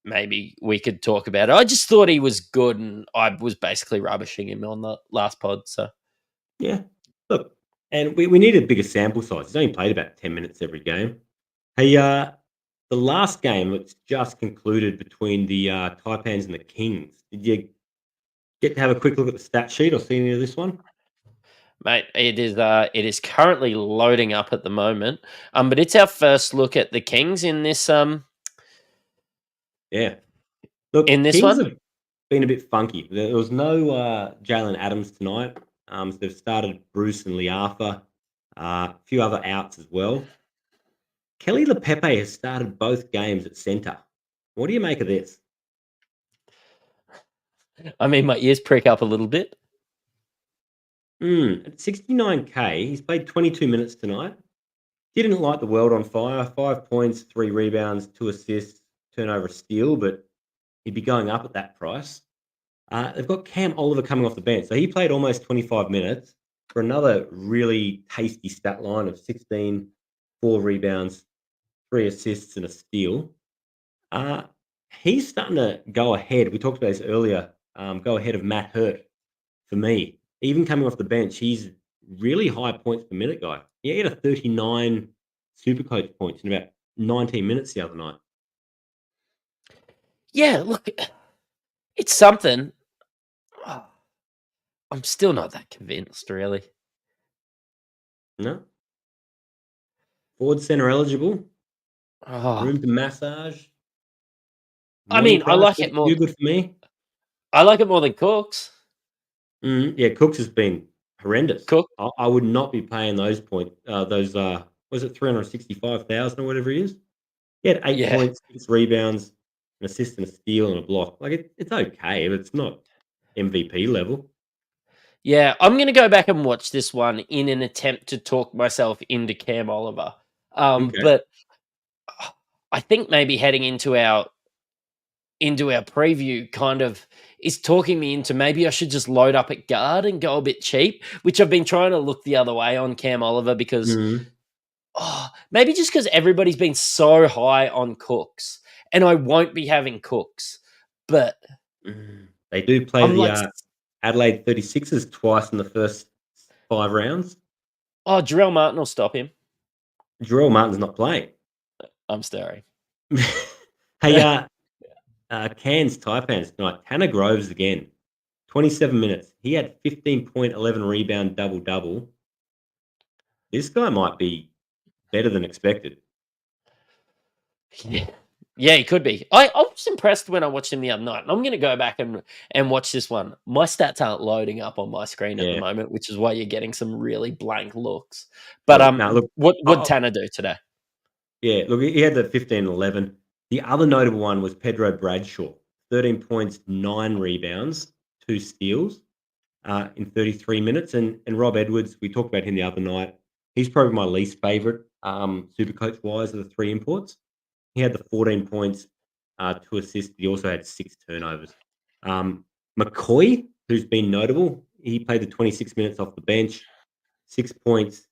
maybe we could talk about it. I just thought he was good, and I was basically rubbishing him on the last pod. So yeah, look, and we need a bigger sample size. He's only played about 10 minutes every game. Hey, the last game that's just concluded between the Taipans and the Kings, did you get to have a quick look at the stat sheet or see any of this one? mate, it is currently loading up at the moment. But it's our first look at the Kings in this Yeah. Look, in this Kings one. have been a bit funky. There was no Jalen Adams tonight. So they've started Bruce and Liafa, a few other outs as well. Kelly LePepe has started both games at centre. What do you make of this? I mean, my ears prick up a little bit. At 69K, he's played 22 minutes tonight. Didn't light the world on fire. 5 points, 3 rebounds, 2 assists, turnover, steal, but he'd be going up at that price. They've got Cam Oliver coming off the bench. So he played almost 25 minutes for another really tasty stat line of 16, 4 rebounds, 3 assists, and a steal. He's starting to go ahead. We talked about this earlier. Go ahead of Matt Hurt for me. Even coming off the bench, he's really high points per minute guy. He had a 39 Supercoach points in about 19 minutes the other night. Yeah, look, it's something. I'm still not that convinced, really. No? Forward center eligible. Oh, Room to massage. I mean, I like it more. Too good for me. I like it more than Cooks. Yeah, Cooks has been horrendous. Cook. I would not be paying those points. Was it 365,000 or whatever he is? He had 8 points, 6 rebounds, an assist and a steal and a block. Like it's okay, but it's not MVP level. Yeah, I'm going to go back and watch this one in an attempt to talk myself into Cam Oliver. Okay. But I think maybe heading into our preview kind of is talking me into maybe I should just load up at guard and go a bit cheap, which I've been trying to look the other way on Cam Oliver because maybe just because everybody's been so high on Cooks and I won't be having Cooks, but they do play the Adelaide 36ers twice in the first 5 rounds. Oh, Jarrell Martin will stop him. Jarrell Martin's not playing. I'm staring. Hey, Cairns Taipans tonight. Tanner Groves again. 27 minutes. He had 15.11 rebound double-double. This guy might be better than expected. Yeah. Yeah, he could be. I was impressed when I watched him the other night, and I'm going to go back and watch this one. My stats aren't loading up on my screen at the Yeah. moment, which is why you're getting some really blank looks. But Now, look, what did Tanner do today? yeah, look, he had the 15-11. The other notable one was Pedro Bradshaw. 13 points, 9 rebounds, 2 steals in 33 minutes. And Rob Edwards, we talked about him the other night. He's probably my least favourite Supercoach-wise of the 3 imports. He had the 14 points, 2 assists. He also had 6 turnovers. McCoy, who's been notable, he played the 26 minutes off the bench, 6 points,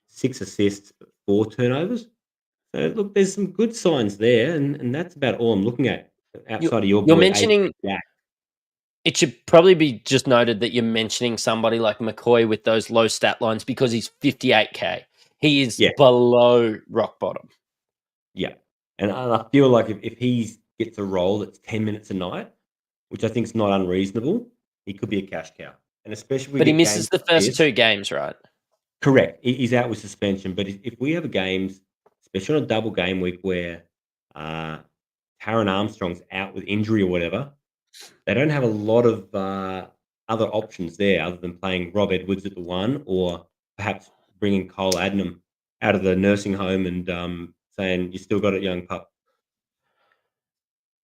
6 assists, but 4 turnovers. So, look, there's some good signs there, and that's about all I'm looking at outside of your You're boy, mentioning Jack. it should probably be just noted that you're mentioning somebody like McCoy with those low stat lines because he's 58K. He is below rock bottom. Yeah. And I feel like if he gets a role that's 10 minutes a night, which I think is not unreasonable, he could be a cash cow. And especially if we But he get misses games the like first this- 2 games, right? Correct. He's out with suspension. But if we have games, especially on a double game week where Taron Armstrong's out with injury or whatever, they don't have a lot of other options there other than playing Rob Edwards at the 1 or perhaps bringing Cole Adnam out of the nursing home and saying, you still got it, young pup.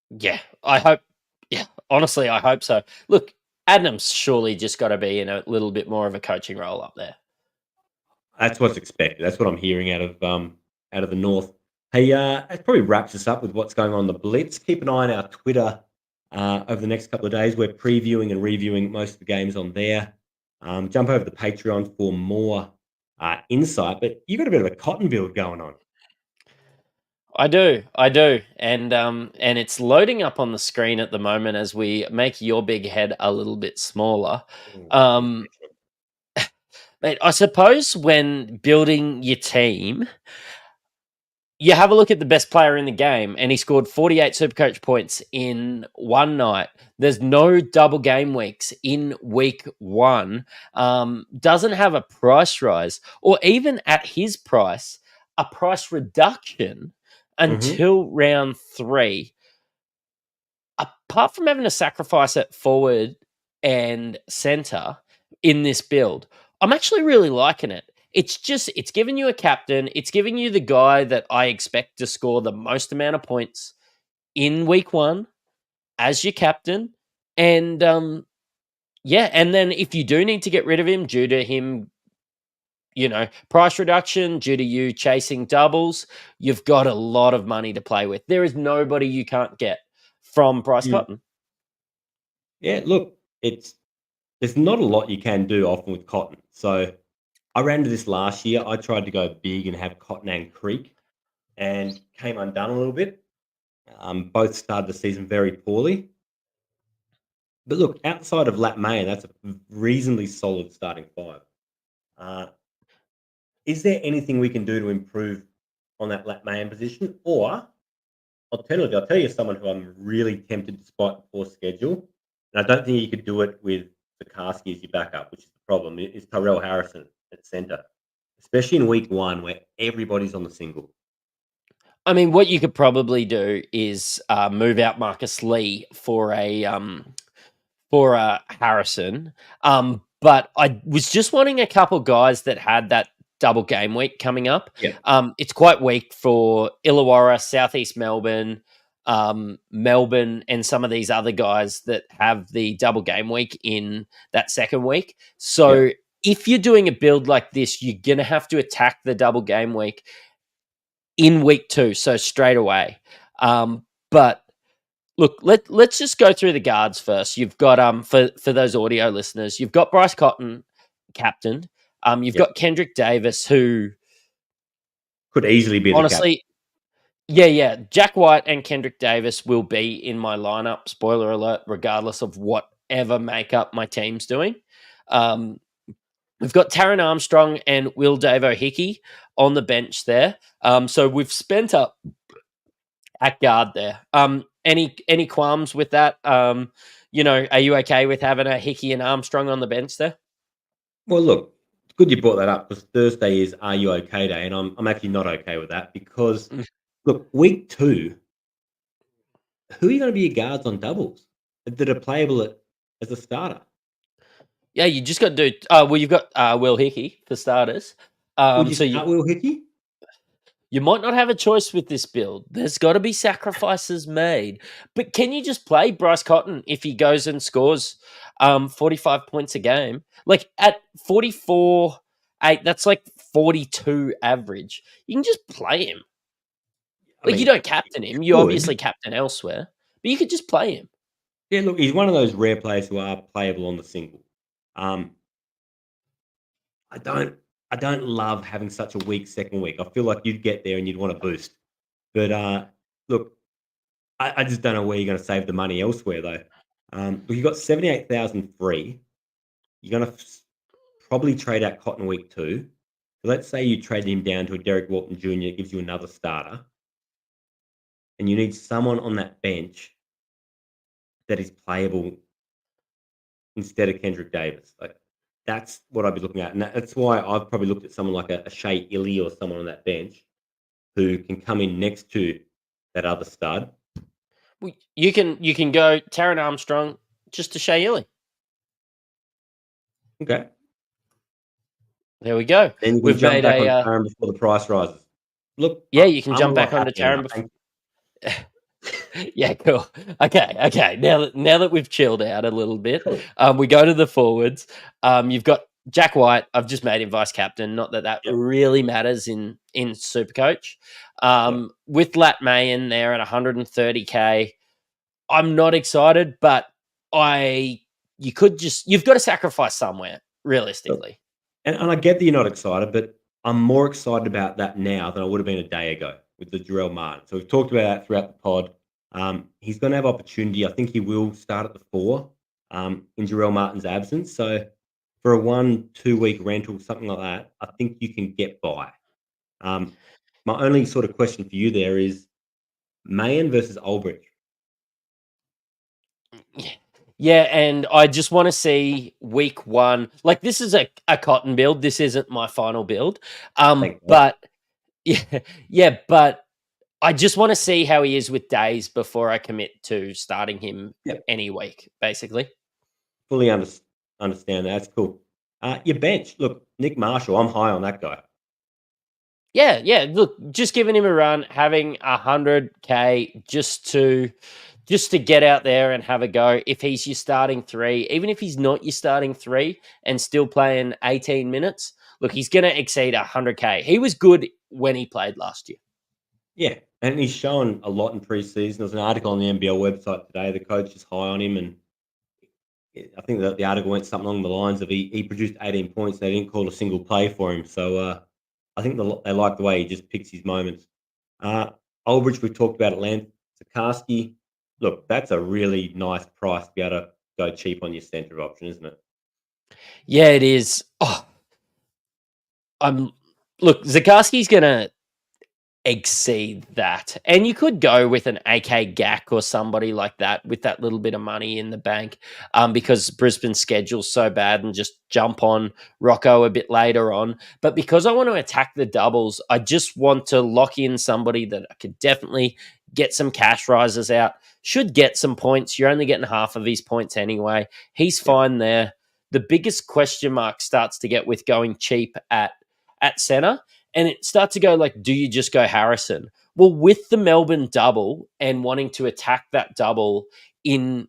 Yeah, I hope. Yeah, honestly, I hope so. Look, Adnam's surely just got to be in a little bit more of a coaching role up there. That's what's expected. That's what I'm hearing out of the North. Hey, it probably wraps us up with what's going on the Blitz. Keep an eye on our Twitter over the next couple of days. We're previewing and reviewing most of the games on there. Jump over to the Patreon for more insight. But you got a bit of a cotton build going on. I do, and it's loading up on the screen at the moment as we make your big head a little bit smaller. Mate, I suppose when building your team, you have a look at the best player in the game, and he scored 48 Supercoach points in one night. There's no double game weeks in week 1. Doesn't have a price rise, or even at his price, a price reduction until round 3. Apart from having to sacrifice at forward and center in this build, I'm actually really liking it. It's giving you a captain. It's giving you the guy that I expect to score the most amount of points in week 1 as your captain. And and then if you do need to get rid of him due to him, price reduction, due to you chasing doubles, you've got a lot of money to play with. There is nobody you can't get from Bryce Cotton. Yeah, look, there's not a lot you can do often with Cotton. So I ran into this last year. I tried to go big and have Cotton and Creek and came undone a little bit. Both started the season very poorly. But look, outside of Lat May, that's a reasonably solid starting 5. Is there anything we can do to improve on that Lat Mayan position? Or, alternatively, I'll tell you someone who I'm really tempted despite the poor schedule, and I don't think you could do it with Sikorsky as your backup, which is the problem, is Tyrell Harrison at centre, especially in week 1 where everybody's on the single. I mean, what you could probably do is move out Marcus Lee for a Harrison. But I was just wanting a couple guys that had that double game week coming up. Yeah. It's quite weak for Illawarra, Southeast Melbourne, Melbourne, and some of these other guys that have the double game week in that second week. So if you're doing a build like this, you're going to have to attack the double game week in week 2, so straight away. But look, let's just go through the guards first. You've got for those audio listeners, you've got Bryce Cotton, captain. You've got Kendrick Davis, who could easily be honestly, yeah. Jack White and Kendrick Davis will be in my lineup. Spoiler alert, regardless of whatever makeup my team's doing. We've got Taron Armstrong and Will Davo Hickey. on the bench there. So we've spent up at guard there. Any qualms with that? Are you okay with having a Hickey and Armstrong on the bench there? Well, look, it's good you brought that up because Thursday is Are You Okay Day, and I'm actually not okay with that because, look, week 2, who are you going to be your guards on doubles that are playable as a starter? Yeah, you just got to do. You've got Will Hickey for starters. Would you So start Will Hickey? you might not have a choice with this build. There's got to be sacrifices made. But can you just play Bryce Cotton if he goes and scores 45 points a game? Like at 44, 8, that's like 42 average. You can just play him. Like you don't captain him. You obviously captain elsewhere. But you could just play him. Yeah, look, he's one of those rare players who are playable on the single. I don't love having such a weak second week. I feel like you'd get there and you'd want to boost. But look, I just don't know where you're going to save the money elsewhere though. But you've got 78,000 free. You're going to probably trade out Cotton week 2. So let's say you trade him down to a Derek Walton Jr. It gives you another starter, and you need someone on that bench that is playable instead of Kendrick Davis. Like that's what I'd be looking at, and that's why I've probably looked at someone like a Shea Illy or someone on that bench who can come in next to that other stud. Well, you can go Taron Armstrong just to Shea Illy. Okay. There we go. Then we've jump back on Taron before the price rises. Look, yeah, you can jump back onto Taron before. Yeah, cool. Okay. Now that we've chilled out a little bit, we go to the forwards. You've got Jack White. I've just made him vice captain. Not that really matters in Supercoach. With Lat Mayen there at 130k, I'm not excited, but you've got to sacrifice somewhere realistically. And I get that you're not excited, but I'm more excited about that now than I would have been a day ago with the Jarrell Martin. So we've talked about that throughout the pod. He's going to have opportunity. I think he will start at the 4 in Jarrell Martin's absence. So for a 1-2 week rental, something like that, I think you can get by. My only sort of question for you there is Mayen versus Ulbrich. Yeah, and I just want to see week 1. Like this is a Cotton build. This isn't my final build. But but I just want to see how he is with days before I commit to starting him any week, basically. Fully understand that. That's cool. Your bench, look, Nick Marshall, I'm high on that guy. Yeah. Look, just giving him a run, having 100k just to get out there and have a go. If he's your starting 3, even if he's not your starting 3 and still playing 18 minutes, look, he's going to exceed 100k. He was good when he played last year. Yeah. And he's shown a lot in preseason. There's an article on the NBL website today. The coach is high on him, and I think that the article went something along the lines of he produced 18 points. They didn't call a single play for him. So I think they like the way he just picks his moments. Ulbrich, we've talked about at length. Sikorsky, look, that's a really nice price to be able to go cheap on your centre option, isn't it? Yeah, it is. Look, Sikorsky's going to exceed that. And you could go with an AK Gak or somebody like that with that little bit of money in the bank because Brisbane's schedule's so bad, and just jump on Rocco a bit later on. But because I want to attack the doubles, I just want to lock in somebody that I could definitely get some cash rises out, should get some points. You're only getting half of his points anyway. He's fine there. The biggest question mark starts to get with going cheap at centre. And it starts to go like, do you just go Harrison? Well, with the Melbourne double and wanting to attack that double in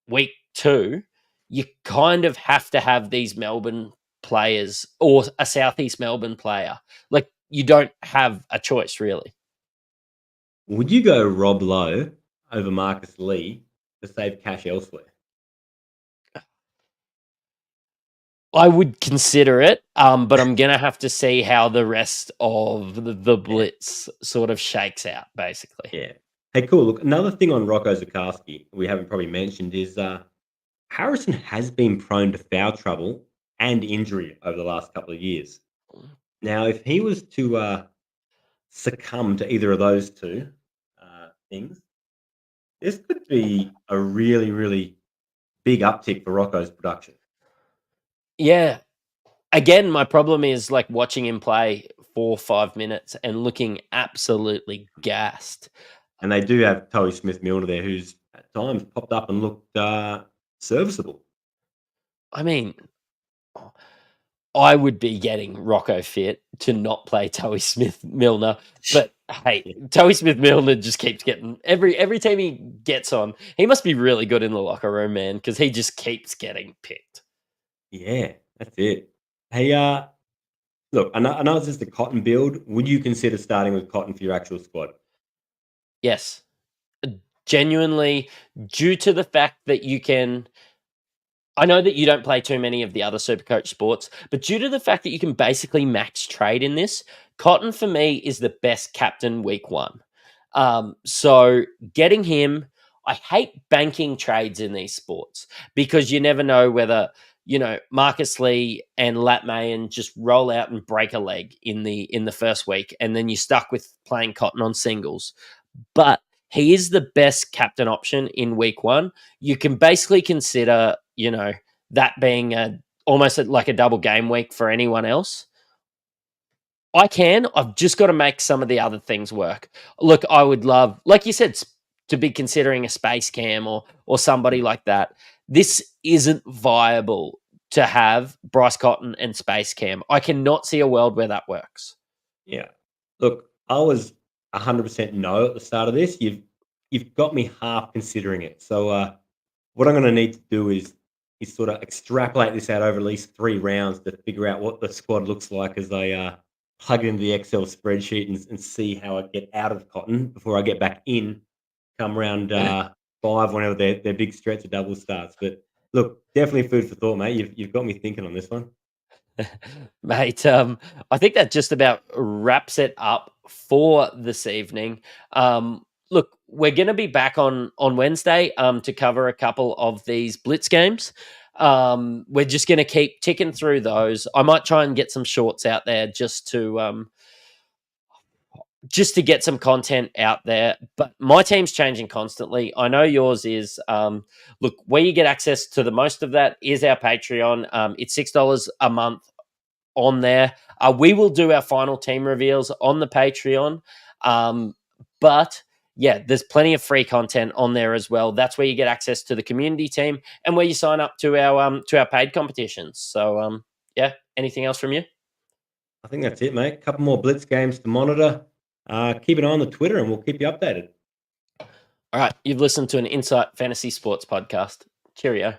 week 2, you kind of have to have these Melbourne players or a Southeast Melbourne player. Like you don't have a choice really. Would you go Rob Lowe over Marcus Lee to save cash elsewhere? I would consider it, but I'm going to have to see how the rest of the Blitz sort of shakes out, basically. Yeah. Hey, cool. Look, another thing on Rocco Sikorsky we haven't probably mentioned is Harrison has been prone to foul trouble and injury over the last couple of years. Now, if he was to succumb to either of those two things, this could be a really, really big uptick for Rocco's production. Yeah. Again, my problem is like watching him play 4 or 5 minutes and looking absolutely gassed. And they do have Toby Smith-Milner there, who's at times popped up and looked serviceable. I mean, I would be getting Rocco fit to not play Toby Smith-Milner, but hey, Toby Smith-Milner just keeps getting every time he gets on. He must be really good in the locker room, man, because he just keeps getting picked. Yeah, that's it. Hey, look, I know it's just a Cotton build. Would you consider starting with Cotton for your actual squad? Yes, genuinely, due to the fact that you can. I know that you don't play too many of the other Supercoach sports, but due to the fact that you can basically max trade in this, Cotton for me is the best captain week 1. So getting him, I hate banking trades in these sports because you never know whether, Marcus Lee and Lat Mayen just roll out and break a leg in the first week, and then you're stuck with playing Cotton on singles. But he is the best captain option in week 1. You can basically consider, that being almost like a double game week for anyone else. I've just got to make some of the other things work. Look, I would love, like you said, to be considering a Space Cam or somebody like that. This isn't viable to have Bryce Cotton and Space Cam. I cannot see a world where that works. Yeah. Look, I was 100% no at the start of this. You've got me half considering it. So what I'm going to need to do is sort of extrapolate this out over at least 3 rounds to figure out what the squad looks like as I plug it into the Excel spreadsheet and see how I get out of Cotton before I get back in come round 5 whenever their big stretch of double starts. But look, definitely food for thought, mate. You've got me thinking on this one. Mate, I think that just about wraps it up for this evening. Look, we're going to be back on Wednesday to cover a couple of these Blitz games. We're just going to keep ticking through those. I might try and get some shorts out there just to get some content out there. But my team's changing constantly. I know yours is. Look, where you get access to the most of that is our Patreon. It's $6 a month on there. We will do our final team reveals on the Patreon. But yeah, there's plenty of free content on there as well. That's where you get access to the community team and where you sign up to our paid competitions. So yeah, anything else from you? I think that's it, mate. A couple more Blitz games to monitor. Keep an eye on the Twitter and we'll keep you updated. All right, you've listened to an Insight Fantasy Sports podcast. Cheerio.